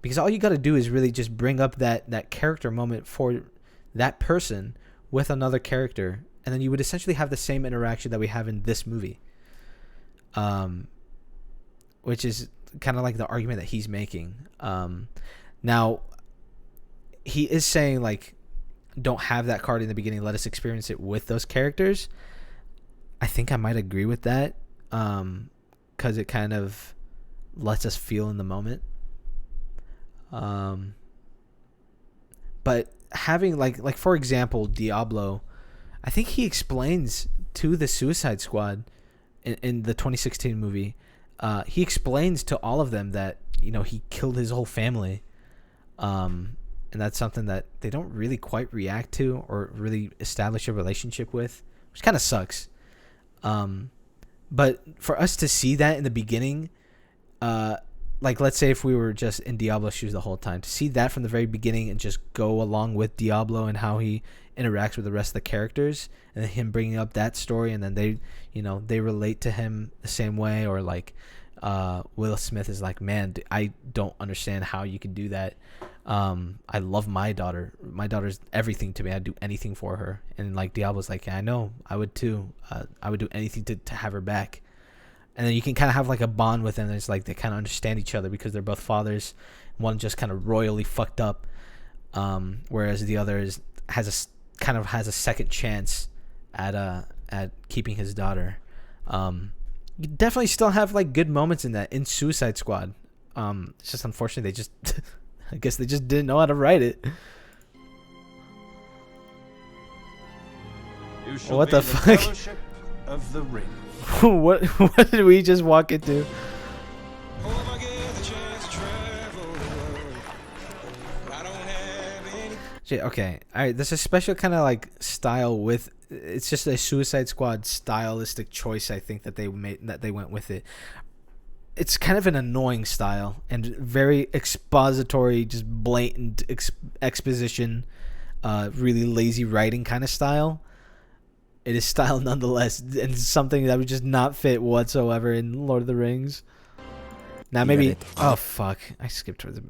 S1: Because all you got to do is really just bring up that character moment for that person with another character, and then you would essentially have the same interaction that we have in this movie, which is kind of like the argument that he's making. Now he is saying like, don't have that card in the beginning, let us experience it with those characters. I think I might agree with that, because it kind of lets us feel in the moment. But having like for example Diablo, I think he explains to the Suicide Squad in the 2016 movie, he explains to all of them that he killed his whole family, and that's something that they don't really quite react to or really establish a relationship with, which kind of sucks. But for us to see that in the beginning, like let's say if we were just in Diablo's shoes the whole time, to see that from the very beginning and just go along with Diablo and how he interacts with the rest of the characters, and then him bringing up that story, and then they relate to him the same way, or like Will Smith is like, man, I don't understand how you can do that. I love my daughter. My daughter's everything to me. I'd do anything for her. And like Diablo's like, yeah, I know, I would too. I would do anything to have her back. And then you can kind of have like a bond with them. It's like they kind of understand each other because they're both fathers. One just kind of royally fucked up, whereas the other has a second chance at at keeping his daughter. You definitely still have like good moments in that in Suicide Squad. It's just unfortunate they just I guess they just didn't know how to write it. What the fuck?
S3: Of the Ring.
S1: what did we just walk into? Okay, all right. There's a special kind of like style with. It's just a Suicide Squad stylistic choice. I think that they went with it. It's kind of an annoying style and very expository, just blatant exposition, really lazy writing kind of style. It is style nonetheless, and something that would just not fit whatsoever in Lord of the Rings. Now maybe. Oh fuck! I skipped towards the.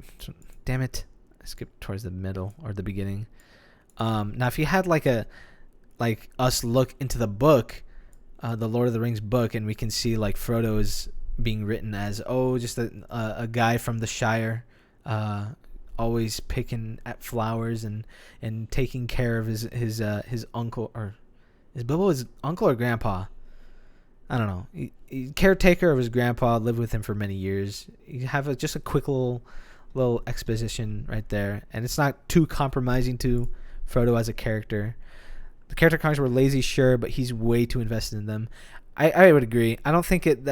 S1: Damn it! I skipped towards the middle or the beginning. Now if you had like us look into the book, the Lord of the Rings book, and we can see like Frodo is being written as just a guy from the Shire, always picking at flowers and taking care of his uncle, or is Bilbo his uncle or grandpa? I don't know. He caretaker of his grandpa, lived with him for many years. You have just a quick little exposition right there, and it's not too compromising to Frodo as a character. The character comics were lazy, sure, but he's way too invested in them. I would agree. I don't think it's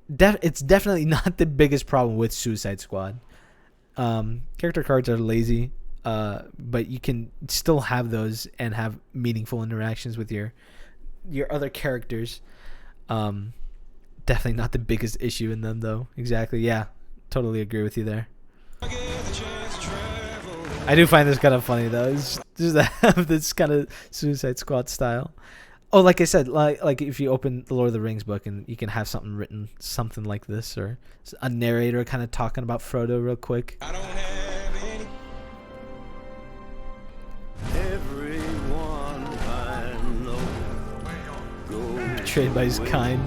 S1: definitely not the biggest problem with Suicide Squad. Character cards are lazy, but you can still have those and have meaningful interactions with your other characters. Definitely not the biggest issue in them, though. Exactly. Yeah, totally agree with you there. I do find this kind of funny though. It's just to have this kind of Suicide Squad style. Oh, like I said, like if you open the Lord of the Rings book and you can have something written, something like this, or a narrator kind of talking about Frodo real quick.
S3: I don't have any. Everyone I know
S1: betrayed by his kind.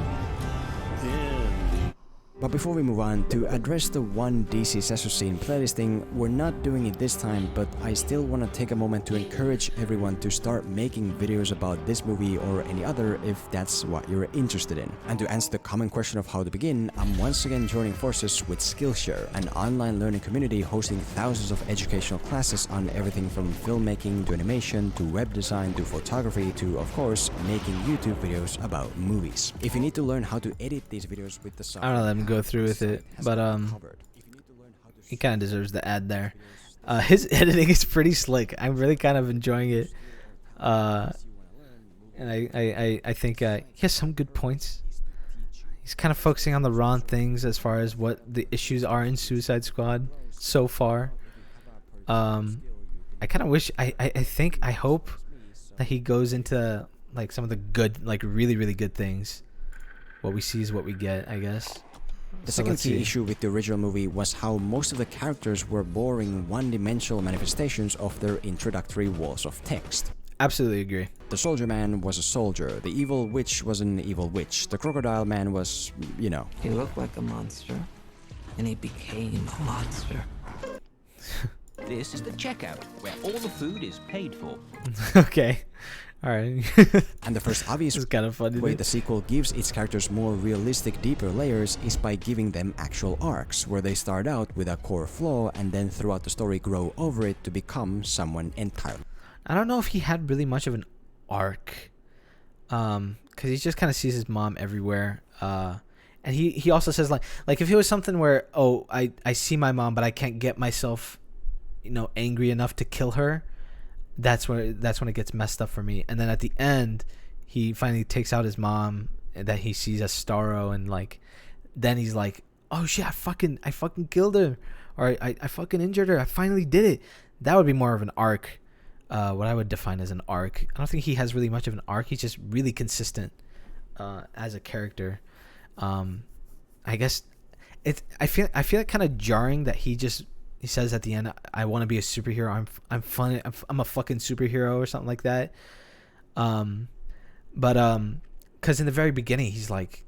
S4: But before we move on, to address the one DC Session Scene playlisting, we're not doing it this time, but I still want to take a moment to encourage everyone to start making videos about this movie or any other if that's what you're interested in. And to answer the common question of how to begin, I'm once again joining forces with Skillshare, an online learning community hosting thousands of educational classes on everything from filmmaking to animation to web design to photography to, of course, making YouTube videos about movies. If you need to learn how to edit these videos with the software,
S1: I don't know, let him go through with it, but he kind of deserves the ad there. His editing is pretty slick. I'm really kind of enjoying it, and I think he has some good points. He's kind of focusing on the wrong things as far as what the issues are in Suicide Squad so far. I kind of wish, I hope that he goes into like some of the good, like really, really good things. What we see is what we get, I guess.
S4: The second key issue with the original movie was how most of the characters were boring one-dimensional manifestations of their introductory walls of text.
S1: Absolutely agree.
S4: The soldier man was a soldier, the evil witch was an evil witch, the crocodile man was, you know.
S11: He looked like a monster, and he became a monster.
S12: This is the checkout, where all the food is paid for.
S1: Okay. Alright.
S4: And the first obvious
S1: kind of funny
S4: way the sequel gives its characters more realistic, deeper layers is by giving them actual arcs, where they start out with a core flaw and then throughout the story grow over it to become someone entirely.
S1: I don't know if he had really much of an arc, because he just kind of sees his mom everywhere, and he also says like if it was something where I see my mom but I can't get myself, angry enough to kill her, that's when it gets messed up for me. And then at the end, he finally takes out his mom that he sees as Starro, and like then he's like, oh shit, I fucking killed her, or I fucking injured her, I finally did it. That would be more of an arc, what I would define as an arc. I don't think he has really much of an arc. He's just really consistent as a character. I guess I feel it kind of jarring that he says at the end, I want to be a superhero. I'm fun. I'm a fucking superhero or something like that. Because in the very beginning, he's like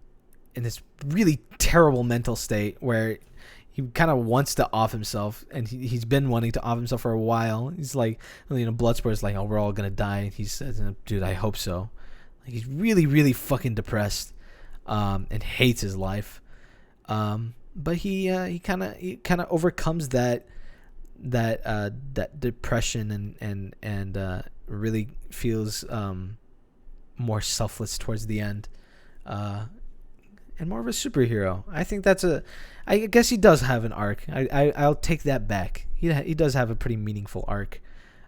S1: in this really terrible mental state where he kind of wants to off himself, and he's been wanting to off himself for a while. He's like, Bloodsport's like, oh, we're all gonna die. And he says, dude, I hope so. Like, he's really, really fucking depressed, and hates his life. But he kind of overcomes that depression and really feels more selfless towards the end, and more of a superhero. I think I guess he does have an arc. I'll take that back. He does have a pretty meaningful arc.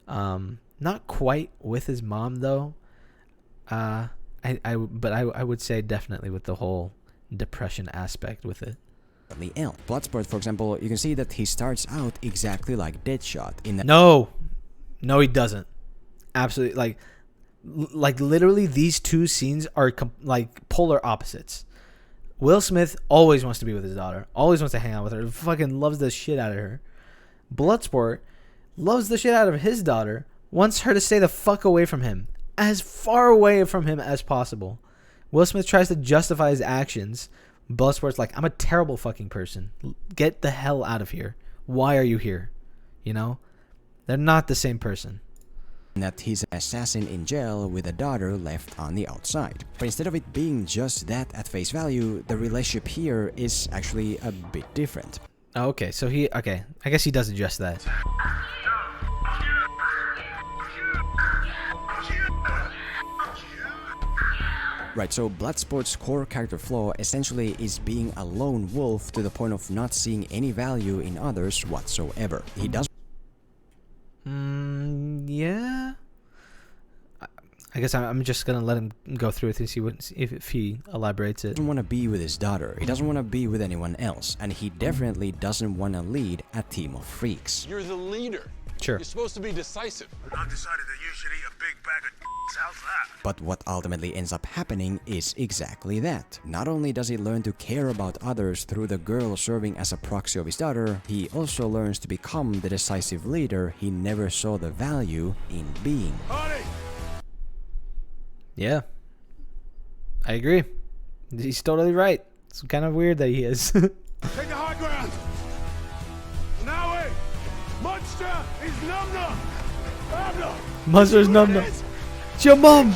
S1: Not quite with his mom though. But I would say definitely with the whole depression aspect with it.
S4: Ill. Bloodsport, for example, you can see that he starts out exactly like Deadshot in that.
S1: No, he doesn't. Absolutely, like literally, these two scenes are like polar opposites. Will Smith always wants to be with his daughter, always wants to hang out with her, fucking loves the shit out of her. Bloodsport loves the shit out of his daughter, wants her to stay the fuck away from him, as far away from him as possible. Will Smith tries to justify his actions. Bloodsport's like, I'm a terrible fucking person. Get the hell out of here. Why are you here? You know? They're not the same person.
S4: That he's an assassin in jail with a daughter left on the outside. But instead of it being just that at face value, the relationship here is actually a bit different.
S1: Okay, so I guess he does address that.
S4: Right, so Bloodsport's core character flaw essentially is being a lone wolf to the point of not seeing any value in others whatsoever. He does.
S1: Yeah. I guess I'm just gonna let him go through it to see if he elaborates it.
S4: He doesn't want to be with his daughter. He doesn't want to be with anyone else, and he definitely doesn't want to lead a team of freaks.
S3: You're the leader.
S1: Sure.
S3: You're supposed to be decisive. I decided that you should eat a big bag of how's that?
S4: But what ultimately ends up happening is exactly that. Not only does he learn to care about others through the girl serving as a proxy of his daughter, he also learns to become the decisive leader he never saw the value in being.
S3: Honey!
S1: Yeah. I agree. He's totally right. It's kind of weird that he is.
S3: Take the high ground! Now wait! Monster is Num-Num!
S1: Monster's Num-Num! It's your mom!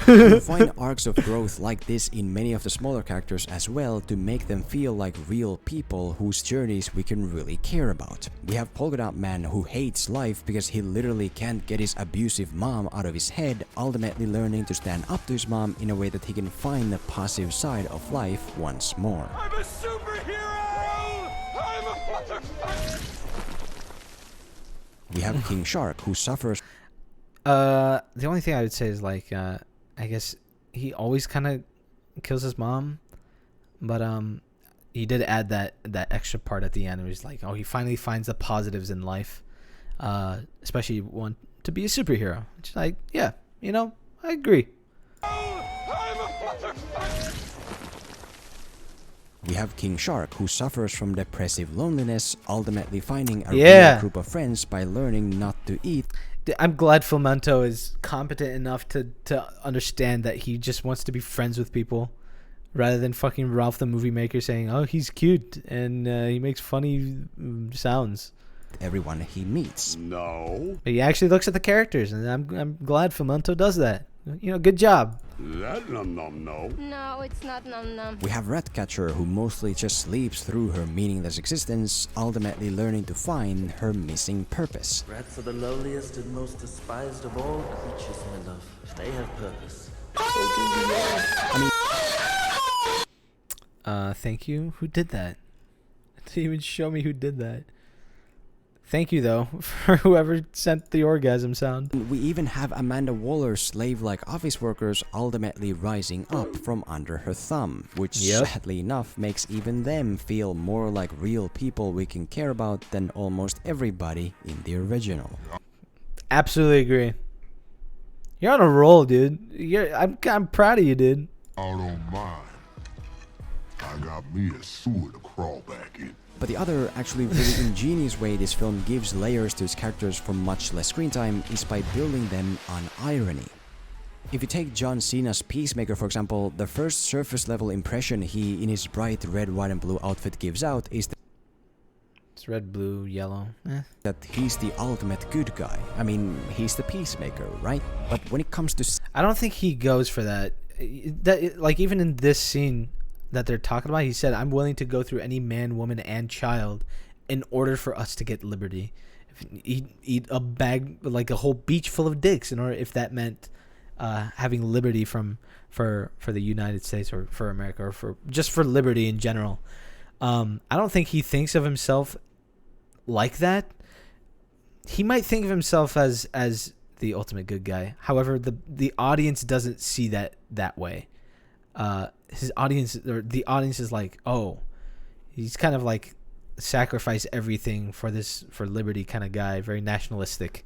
S4: You find arcs of growth like this in many of the smaller characters as well to make them feel like real people whose journeys we can really care about. We have Polka Dot Man who hates life because he literally can't get his abusive mom out of his head, ultimately learning to stand up to his mom in a way that he can find the positive side of life once more.
S3: I'm a superhero! I'm a motherfucker!
S4: We have King Shark who suffers.
S1: The only thing I would say is like, I guess he always kind of kills his mom, but he did add that extra part at the end. It was like, oh, he finally finds the positives in life, especially one to be a superhero. It's like, yeah, you know, I agree.
S4: We have King Shark who suffers from depressive loneliness, ultimately finding a
S1: real
S4: group of friends by learning not to eat.
S1: I'm glad Filmento is competent enough to understand that he just wants to be friends with people rather than fucking Ralph the Movie Maker saying, oh, he's cute and he makes funny sounds.
S4: Everyone he meets.
S3: No.
S1: But he actually looks at the characters, and I'm glad Filmento does that. You know, good job.
S3: That Num-Num, no.
S7: No, it's not Num-Num.
S4: We have Ratcatcher who mostly just sleeps through her meaningless existence, ultimately learning to find her missing purpose.
S11: Rats are the lowliest and most despised of all creatures, my love. If they have purpose,
S1: Thank you. Who did that? Didn't even show me who did that. Thank you, though, for whoever sent the orgasm sound.
S4: We even have Amanda Waller's slave-like office workers ultimately rising up from under her thumb, which sadly enough makes even them feel more like real people we can care about than almost everybody in the original.
S1: Absolutely agree. You're on a roll, dude. I'm proud of you, dude.
S8: I don't mind. I got me a sewer to crawl back in.
S4: But the other actually really ingenious way this film gives layers to its characters for much less screen time is by building them on irony. If you take John Cena's Peacemaker for example, the first surface level impression he in his bright red, white and blue outfit gives out is that
S1: it's It's red, blue, yellow.
S4: that he's the ultimate good guy. I mean, he's the peacemaker, right? But when it comes to
S1: I don't think he goes for that. Like, even in this scene that they're talking about, he said, "I'm willing to go through any man, woman, and child in order for us to get liberty. Eat a bag, like a whole beach full of dicks, in order, if that meant having liberty for the United States, or for America, or for liberty in general." I don't think he thinks of himself like that. He might think of himself as the ultimate good guy. However, the audience doesn't see that way. The audience is like, oh, he's kind of like sacrifice everything for liberty kind of guy, very nationalistic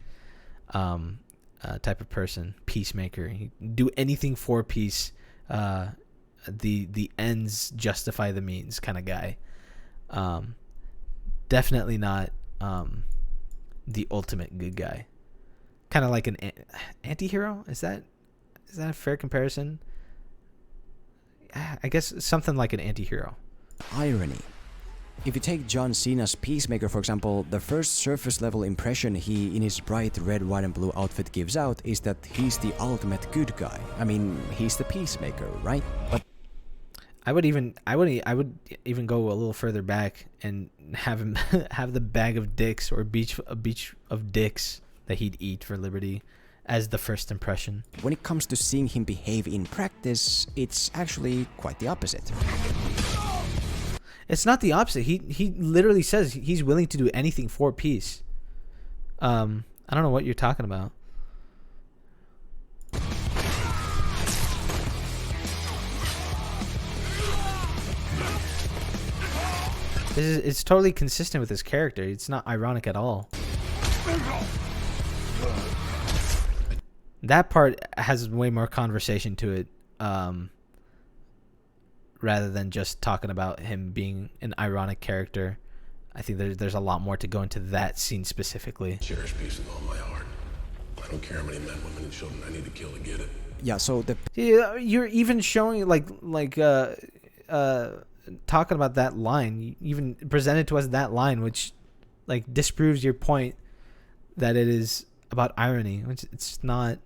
S1: type of person, peacemaker. He do anything for peace. The ends justify the means kind of guy. Definitely not the ultimate good guy. Kind of like an anti-hero. Is that a fair comparison? I guess something like an anti-hero.
S4: irony. If you take John Cena's Peacemaker, for example, the first surface level impression he, in his bright red, white and blue outfit, gives out is that he's the ultimate good guy. I mean, he's the peacemaker, right? But
S1: I would even go a little further back and have him have the bag of dicks, or a beach of dicks that he'd eat for liberty as the first impression.
S4: When it comes to seeing him behave in practice, it's actually quite the opposite.
S1: It's not the opposite. He literally says he's willing to do anything for peace. I don't know what you're talking about. It's totally consistent with his character. It's not ironic at all. That part has way more conversation to it, rather than just talking about him being an ironic character. I think there's a lot more to go into that scene specifically.
S8: Cherish peace with all my heart. I don't care how many men, women, and children I need to kill to get it.
S4: Yeah, so
S1: you're even showing talking about that line. You even presented to us that line, which like disproves your point that it is about irony, which it's not.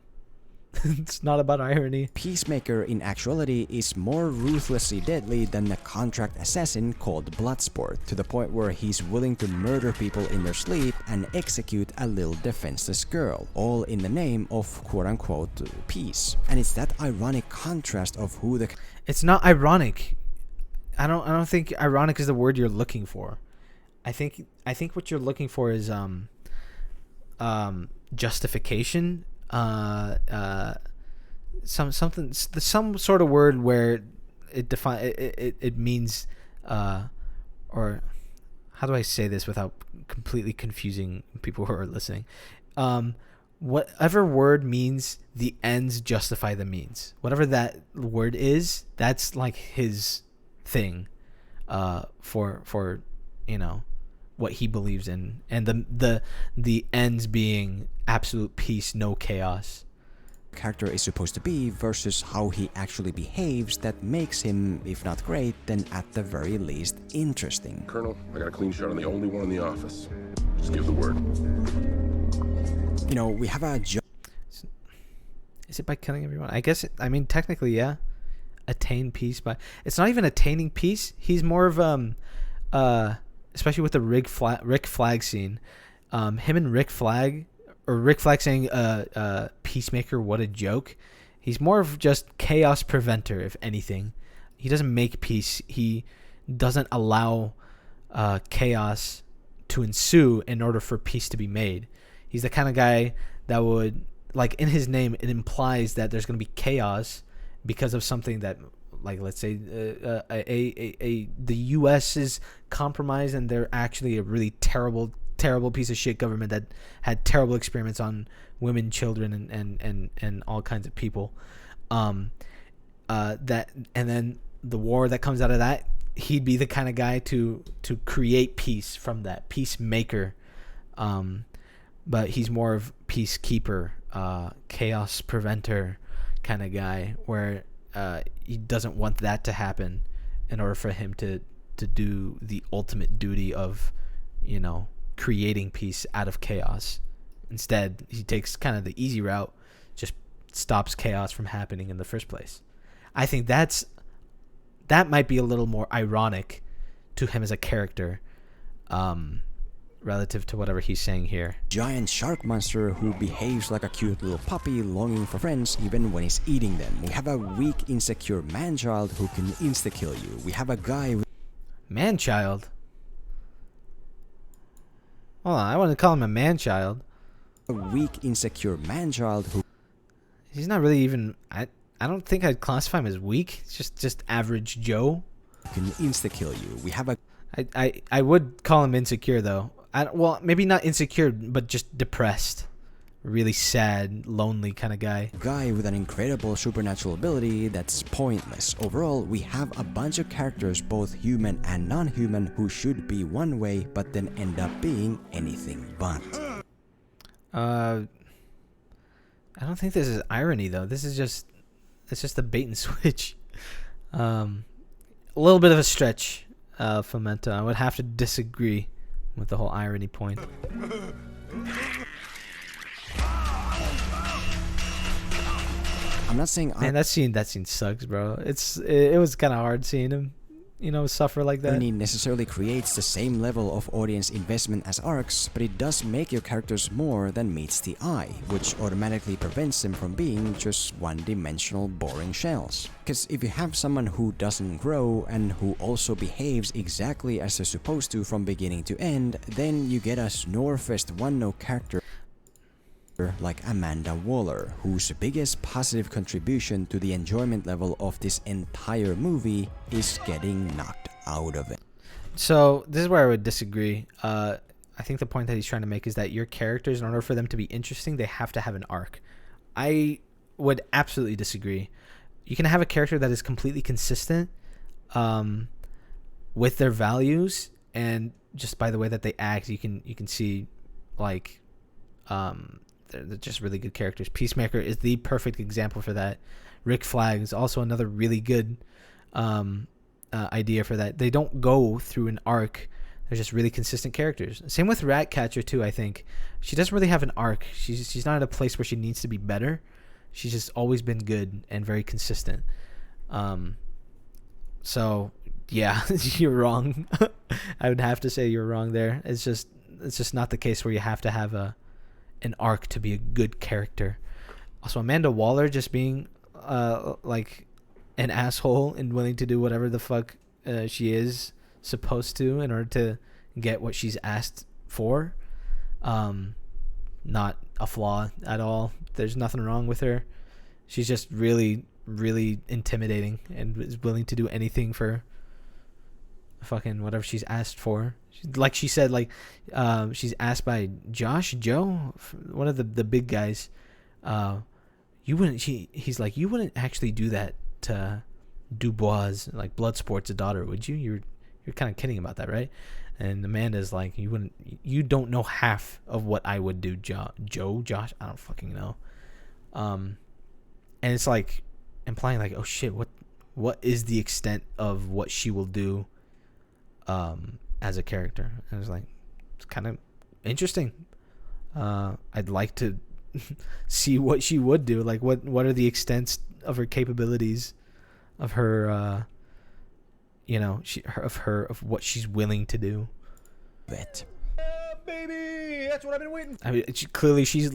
S1: It's not about irony.
S4: Peacemaker in actuality is more ruthlessly deadly than a contract assassin called Bloodsport, to the point where he's willing to murder people in their sleep and execute a little defenseless girl, all in the name of quote-unquote peace. And it's that ironic contrast of who the...
S1: It's not ironic. I don't think ironic is the word you're looking for. I think what you're looking for is justification. Some sort of word where it means or how do I say this without completely confusing people who are listening? Whatever word means the ends justify the means. Whatever that word is, that's like his thing for what he believes in, and the ends being absolute peace, no chaos.
S4: Character is supposed to be versus how he actually behaves that makes him, if not great, then at the very least interesting.
S8: Colonel, I got a clean shot on the only one in the office. Just give the word.
S4: You know, we have a
S1: Is it by killing everyone? I guess technically, yeah. Attain peace by... It's not even attaining peace. He's more of especially with the Rick Flagg scene. Him and Rick Flagg saying peacemaker, what a joke. He's more of just chaos preventer, if anything. He doesn't make peace. He doesn't allow chaos to ensue in order for peace to be made. He's the kind of guy that would, like, in his name, it implies that there's going to be chaos because of something that, like, let's say the U.S. is compromised and they're actually a really terrible piece of shit government that had terrible experiments on women, children, and all kinds of people. That, and then the war that comes out of that, he'd be the kind of guy to create peace from that, peacemaker. But he's more of peacekeeper, chaos preventer kind of guy, where he doesn't want that to happen in order for him to do the ultimate duty of, you know, creating peace out of chaos. Instead, he takes kind of the easy route, just stops chaos from happening in the first place. I think that might be a little more ironic to him as a character, relative to whatever he's saying here.
S4: Giant shark monster who behaves like a cute little puppy longing for friends even when he's eating them. We have a weak, insecure man-child who can insta-kill you. We have a guy with...
S1: Man-child? Hold on, I want to call him a man-child.
S4: A weak, insecure man-child who...
S1: He's not really even... I don't think I'd classify him as weak. He's just average Joe.
S4: Can insta-kill you. We have a...
S1: I would call him insecure, though. Well, maybe not insecure, but just depressed. Really sad, lonely kind of guy.
S4: Guy with an incredible supernatural ability that's pointless. Overall, we have a bunch of characters, both human and non-human, who should be one way, but then end up being anything but.
S1: I don't think this is irony, though. This is just... It's just a bait and switch. A little bit of a stretch, Filmento. I would have to disagree with the whole irony point.
S4: I'm not saying...
S1: Man, that scene sucks, bro. It was kind of hard seeing him, you know, suffer like that.
S4: Irony necessarily creates the same level of audience investment as arcs, but it does make your characters more than meets the eye, which automatically prevents them from being just one-dimensional boring shells. Because if you have someone who doesn't grow and who also behaves exactly as they're supposed to from beginning to end, then you get a Snorefest one-note character like Amanda Waller, whose biggest positive contribution to the enjoyment level of this entire movie is getting knocked out of it.
S1: So this is where I would disagree. I think the point that he's trying to make is that your characters, in order for them to be interesting, they have to have an arc. I would absolutely disagree. You can have a character that is completely consistent with their values, and just by the way that they act, you can see like they're just really good characters. Peacemaker is the perfect example for that. Rick Flagg is also another really good idea for that. They don't go through an arc. They're just really consistent characters. Same with Ratcatcher too, I think. She doesn't really have an arc. She's not at a place where she needs to be better. She's just always been good and very consistent. So yeah, you're wrong. I would have to say you're wrong there. It's just not the case where you have to have an arc to be a good character. Also, Amanda Waller just being like an asshole and willing to do whatever the fuck she is supposed to in order to get what she's asked for. Not a flaw at all. There's nothing wrong with her. She's just really, really intimidating and is willing to do anything for fucking whatever she's asked for. Like she said, like she's asked by Joe, one of the big guys. You wouldn't. He's like, you wouldn't actually do that to Dubois, like Bloodsport's daughter, would you? You're kind of kidding about that, right? And Amanda's like, you wouldn't. You don't know half of what I would do, Josh. I don't fucking know. And it's like implying like, oh shit, what is the extent of what she will do as a character? And it's like, it's kind of interesting. I'd like to see what she would do. Like, what are the extents of her capabilities, of her of what she's willing to do.
S3: Baby, that's what I've been waiting for.
S1: I mean, clearly she's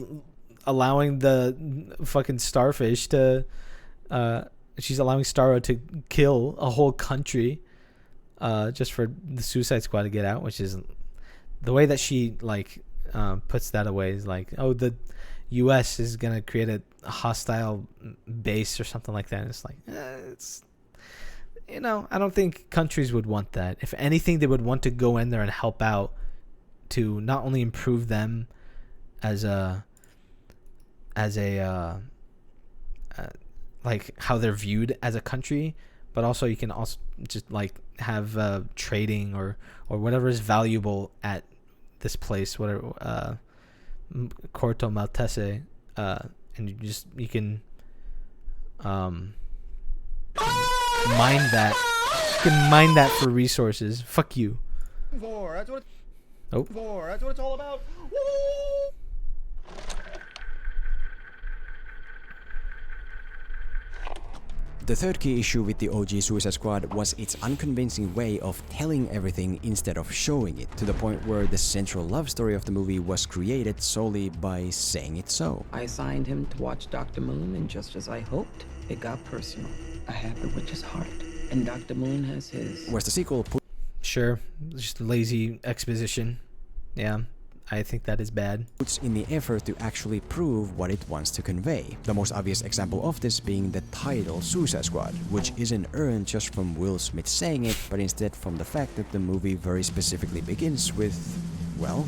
S1: allowing the fucking starfish to she's allowing Starro to kill a whole country just for the Suicide Squad to get out, which is the way that she like puts that away is like, oh, the US is gonna create a hostile base or something like that. And it's like it's, you know, I don't think countries would want that. If anything, they would want to go in there and help out to not only improve them as a like how they're viewed as a country, but also you can also just like have trading or whatever is valuable at this place, whatever Corto Maltese, and you can mine that. You can mine that for resources. Fuck you. Nope.
S13: That's what it's all about. Woo!
S4: The third key issue with the OG Suicide Squad was its unconvincing way of telling everything instead of showing it, to the point where the central love story of the movie was created solely by saying it so.
S14: I assigned him to watch Dr. Moon, and just as I hoped, it got personal. I have the witch's heart, and Dr. Moon has his.
S4: Whereas the sequel
S1: Sure, just lazy exposition. Yeah, I think that is bad.
S4: Puts in the effort to actually prove what it wants to convey. The most obvious example of this being the title Suicide Squad, which isn't earned just from Will Smith saying it, but instead from the fact that the movie very specifically begins with, well...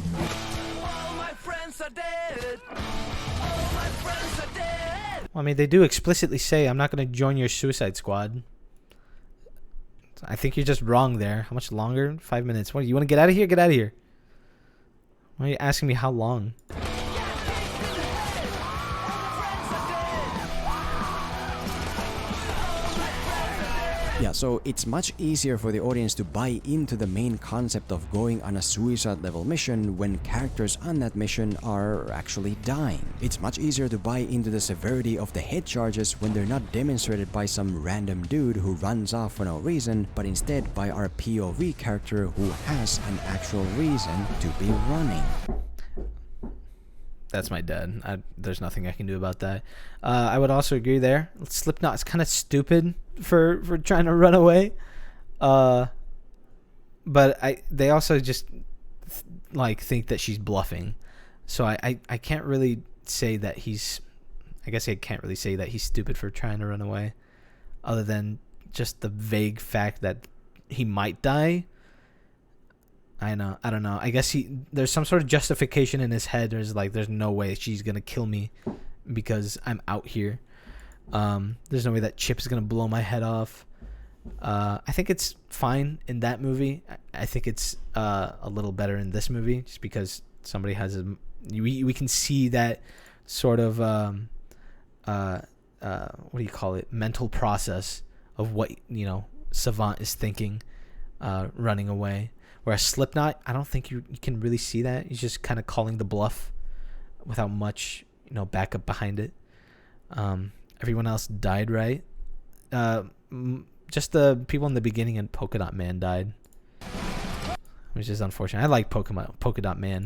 S11: All my friends are dead. All my friends are dead.
S1: Well, I mean, they do explicitly say, I'm not going to join your Suicide Squad. I think you're just wrong there. How much longer? 5 minutes. What, you want to get out of here? Get out of here. Why are you asking me how long?
S4: Yeah, so it's much easier for the audience to buy into the main concept of going on a suicide level mission when characters on that mission are actually dying. It's much easier to buy into the severity of the head charges when they're not demonstrated by some random dude who runs off for no reason, but instead by our POV character who has an actual reason to be running.
S1: That's my dad. There's nothing I can do about that. I would also agree there. Slipknot is kind of stupid for trying to run away. But they also just think that she's bluffing. So I can't really say that he's... I guess I can't really say that he's stupid for trying to run away. Other than just the vague fact that he might die. I don't know. I guess there's some sort of justification in his head. There's no way she's gonna kill me because I'm out here. There's no way that Chip is gonna blow my head off. I think it's fine in that movie. I think it's a little better in this movie just because somebody has we can see that sort of what do you call it? Mental process of what Savant is thinking, running away. Whereas Slipknot, I don't think you can really see that. He's just kind of calling the bluff without much, backup behind it. Everyone else died, right? Just the people in the beginning and Polka Dot Man died, which is unfortunate. I like Polka Dot Man.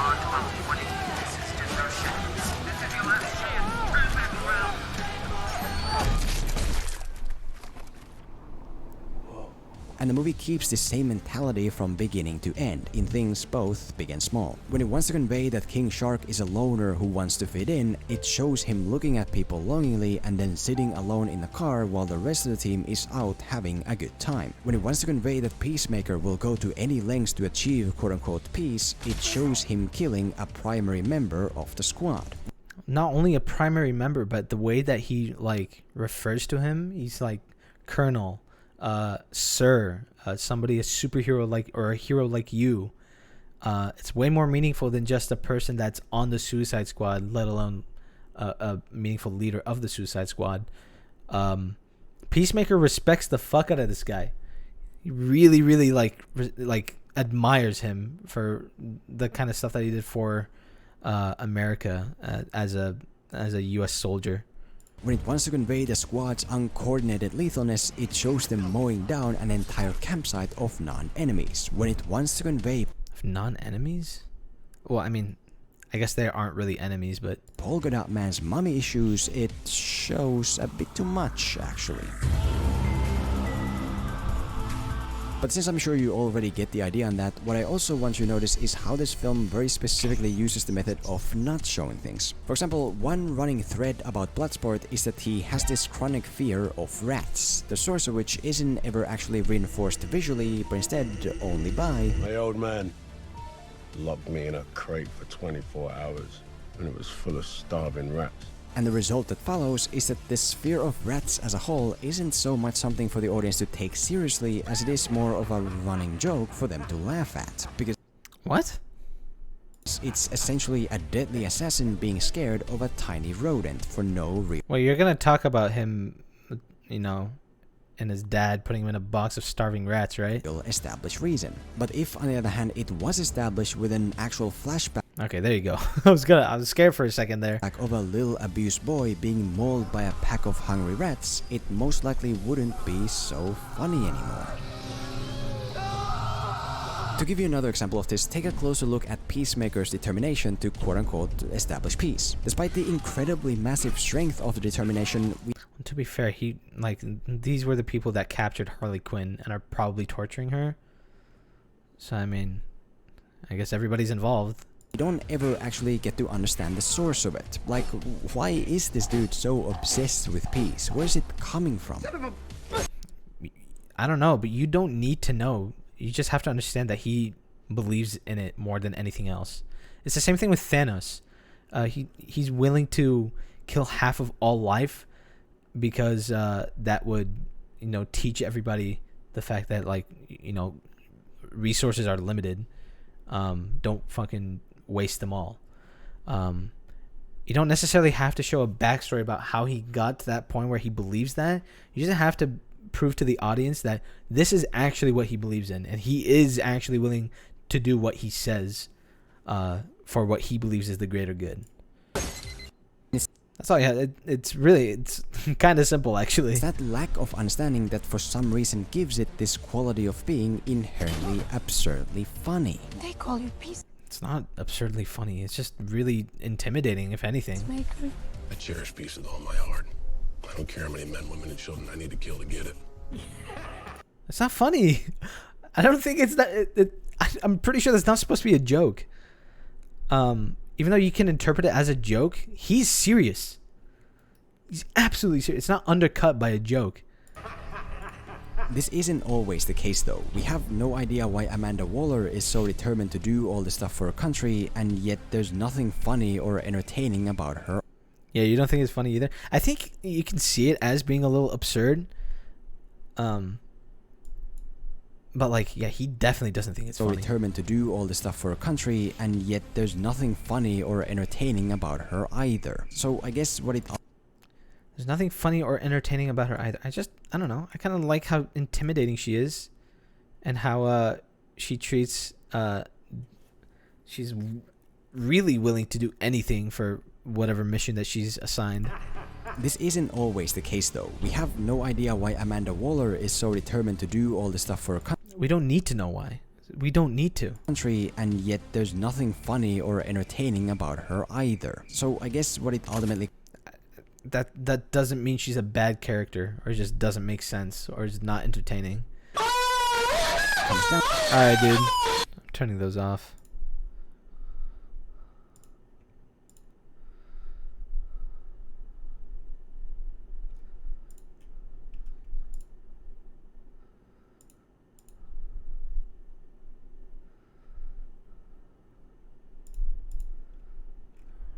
S4: And the movie keeps the same mentality from beginning to end, in things both big and small. When it wants to convey that King Shark is a loner who wants to fit in, it shows him looking at people longingly and then sitting alone in the car while the rest of the team is out having a good time. When it wants to convey that Peacemaker will go to any lengths to achieve quote-unquote peace, it shows him killing a primary member of the squad.
S1: Not only a primary member, but the way that he refers to him, he's like Colonel, sir, somebody, a superhero or a hero like you. It's way more meaningful than just a person that's on the Suicide Squad, let alone a meaningful leader of the Suicide Squad. Peacemaker respects the fuck out of this guy. He really, really admires him for the kind of stuff that he did for America as a U.S. soldier.
S4: When it wants to convey the squad's uncoordinated lethalness, it shows them mowing down an entire campsite of non-enemies. When it wants to convey...
S1: Non-enemies? Well, I mean, I guess they aren't really enemies, but...
S4: Polka Dot Man's mommy issues, it shows a bit too much, actually. But since I'm sure you already get the idea on that, what I also want you to notice is how this film very specifically uses the method of not showing things. For example, one running thread about Bloodsport is that he has this chronic fear of rats, the source of which isn't ever actually reinforced visually, but instead only by...
S8: My old man locked me in a crate for 24 hours, and it was full of starving rats.
S4: And the result that follows is that this fear of rats as a whole isn't so much something for the audience to take seriously as it is more of a running joke for them to laugh at. Because...
S1: What?
S4: It's essentially a deadly assassin being scared of a tiny rodent for no reason.
S1: Well, you're gonna talk about him, and his dad putting him in a box of starving rats, right?
S4: Established reason. But if, on the other hand, it was established with an actual flashback.
S1: Okay, there you go. I was scared for a second there.
S4: Of a little abused boy being mauled by a pack of hungry rats, it most likely wouldn't be so funny anymore. To give you another example of this, take a closer look at Peacemaker's determination to quote-unquote establish peace. Despite the incredibly massive strength of the determination,
S1: to be fair, these were the people that captured Harley Quinn and are probably torturing her. So I mean, I guess everybody's involved.
S4: We don't ever actually get to understand the source of it. Like, why is this dude so obsessed with peace? Where's it coming from?
S1: I don't know, but you don't need to know. You just have to understand that he believes in it more than anything else. It's the same thing with Thanos. He's willing to kill half of all life because that would, teach everybody the fact that, like, resources are limited. Don't fucking waste them all. You don't necessarily have to show a backstory about how he got to that point where he believes that. You just have to prove to the audience that this is actually what he believes in, and he is actually willing to do what he says for what he believes is the greater good. That's all you have. It's kind of simple, actually.
S4: It's that lack of understanding that for some reason gives it this quality of being inherently absurdly funny.
S10: They call you peace.
S1: It's not absurdly funny. It's just really intimidating, if anything.
S8: I cherish peace with all my heart. I don't care how many men, women, and children I need to kill to get it.
S1: It's not funny. I don't think it's that. I'm pretty sure that's not supposed to be a joke. Even though you can interpret it as a joke, he's serious. He's absolutely serious. It's not undercut by a joke.
S4: This isn't always the case though. We have no idea why Amanda Waller is so determined to do all this stuff for her country, and yet there's nothing funny or entertaining about her.
S1: Yeah, you don't think it's funny either? I think you can see it as being a little absurd. But like, yeah, he definitely doesn't think it's
S4: so
S1: funny.
S4: Determined to do all this stuff for her country, and yet there's nothing funny or entertaining about her either. So I guess
S1: there's nothing funny or entertaining about her either. I don't know. I kind of like how intimidating she is, and how she treats. She's really willing to do anything for whatever mission that she's assigned.
S4: This isn't always the case though. We have no idea why Amanda Waller is so determined to do all this stuff for her country.
S1: We don't need to know why. We don't need to.
S4: And yet there's nothing funny or entertaining about her either. So I guess what it ultimately...
S1: That doesn't mean she's a bad character, or just doesn't make sense, or is not entertaining. Alright, dude. I'm turning those off.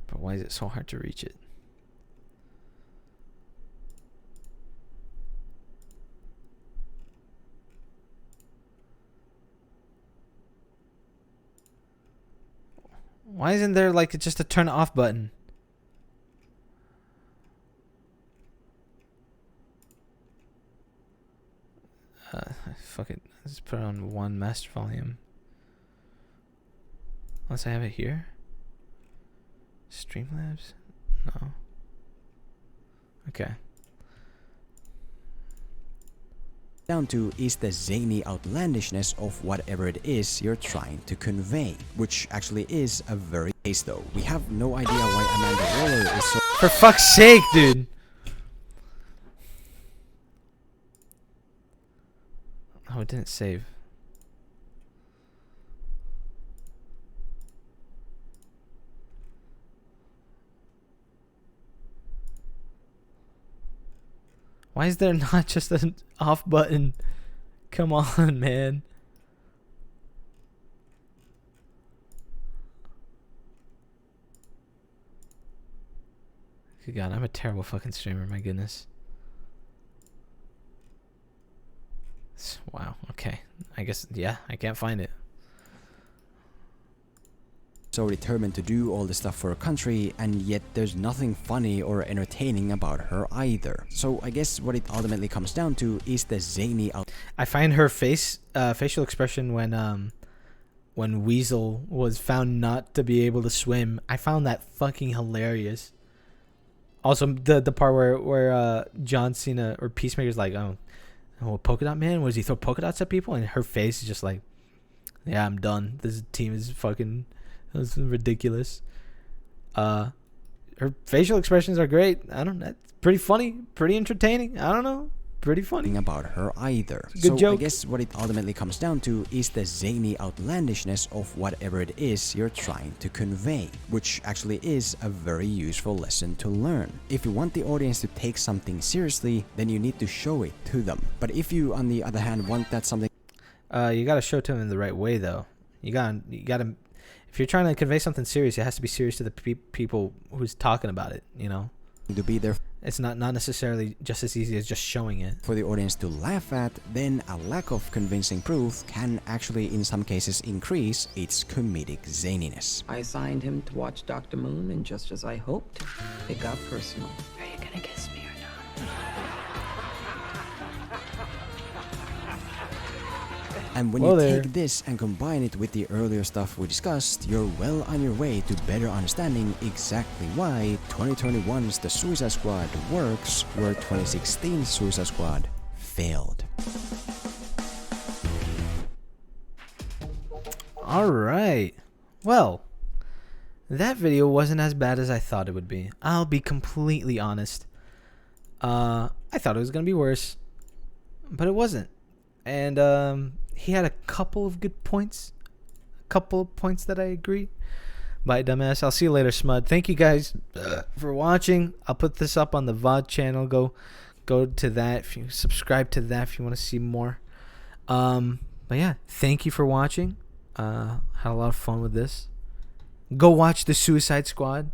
S1: But why is it so hard to reach it? Why isn't there like just a turn off button? Fuck it. Let's put it on one master volume. Unless I have it here. Streamlabs? No. Okay.
S4: Down to is the zany outlandishness of whatever it is you're trying to convey, which actually is a very case though. We have no idea why Amanda Waller is so...
S1: For fuck's sake, dude! Oh, it didn't save. Why is there not just an off button? Come on, man. Good God, I'm a terrible fucking streamer, my goodness. Wow, okay. I guess, yeah, I can't find it.
S4: so determined to do all this stuff for her country, and yet there's nothing funny or entertaining about her either. So I guess what it ultimately comes down to is the zany
S1: I find her facial expression when Weasel was found not to be able to swim, I found that fucking hilarious. Also, the part where John Cena or Peacemaker's like, oh, Polka Dot Man? Was he throw polka dots at people? And her face is just like, yeah, I'm done. This team is fucking, this is ridiculous. Her facial expressions are great. That's pretty funny, pretty entertaining. I don't know. Pretty funny
S4: about her either.
S1: Good joke.
S4: I guess what it ultimately comes down to is the zany outlandishness of whatever it is you're trying to convey, which actually is a very useful lesson to learn. If you want the audience to take something seriously, then you need to show it to them. But if you, on the other hand, want that something,
S1: you gotta show it to them in the right way, though. You gotta. If you're trying to convey something serious, it has to be serious to the people who's talking about it. You know.
S4: To be there.
S1: It's not necessarily just as easy as just showing it.
S4: For the audience to laugh at, then a lack of convincing proof can actually in some cases increase its comedic zaniness.
S14: I assigned him to watch Dr. Moon, and just as I hoped, it got personal.
S10: Are you gonna kiss me or not?
S4: And when you take this and combine it with the earlier stuff we discussed, you're well on your way to better understanding exactly why 2021's The Suicide Squad works where 2016's Suicide Squad failed.
S1: Alright. Well, that video wasn't as bad as I thought it would be. I'll be completely honest. I thought it was going to be worse, but it wasn't. And he had a couple of good points. A couple of points that I agree. Bye, dumbass. I'll see you later, Smud. Thank you guys for watching. I'll put this up on the VOD channel. Go to that. If you subscribe to that if you want to see more. But yeah, thank you for watching. Had a lot of fun with this. Go watch The Suicide Squad.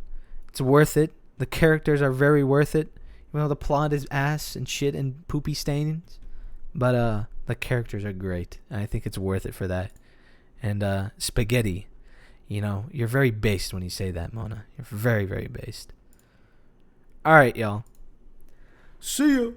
S1: It's worth it. The characters are very worth it. Even though the plot is ass and shit and poopy stains. But the characters are great, and I think it's worth it for that. And spaghetti, you're very based when you say that, Mona. You're very, very based. All right, y'all. See ya.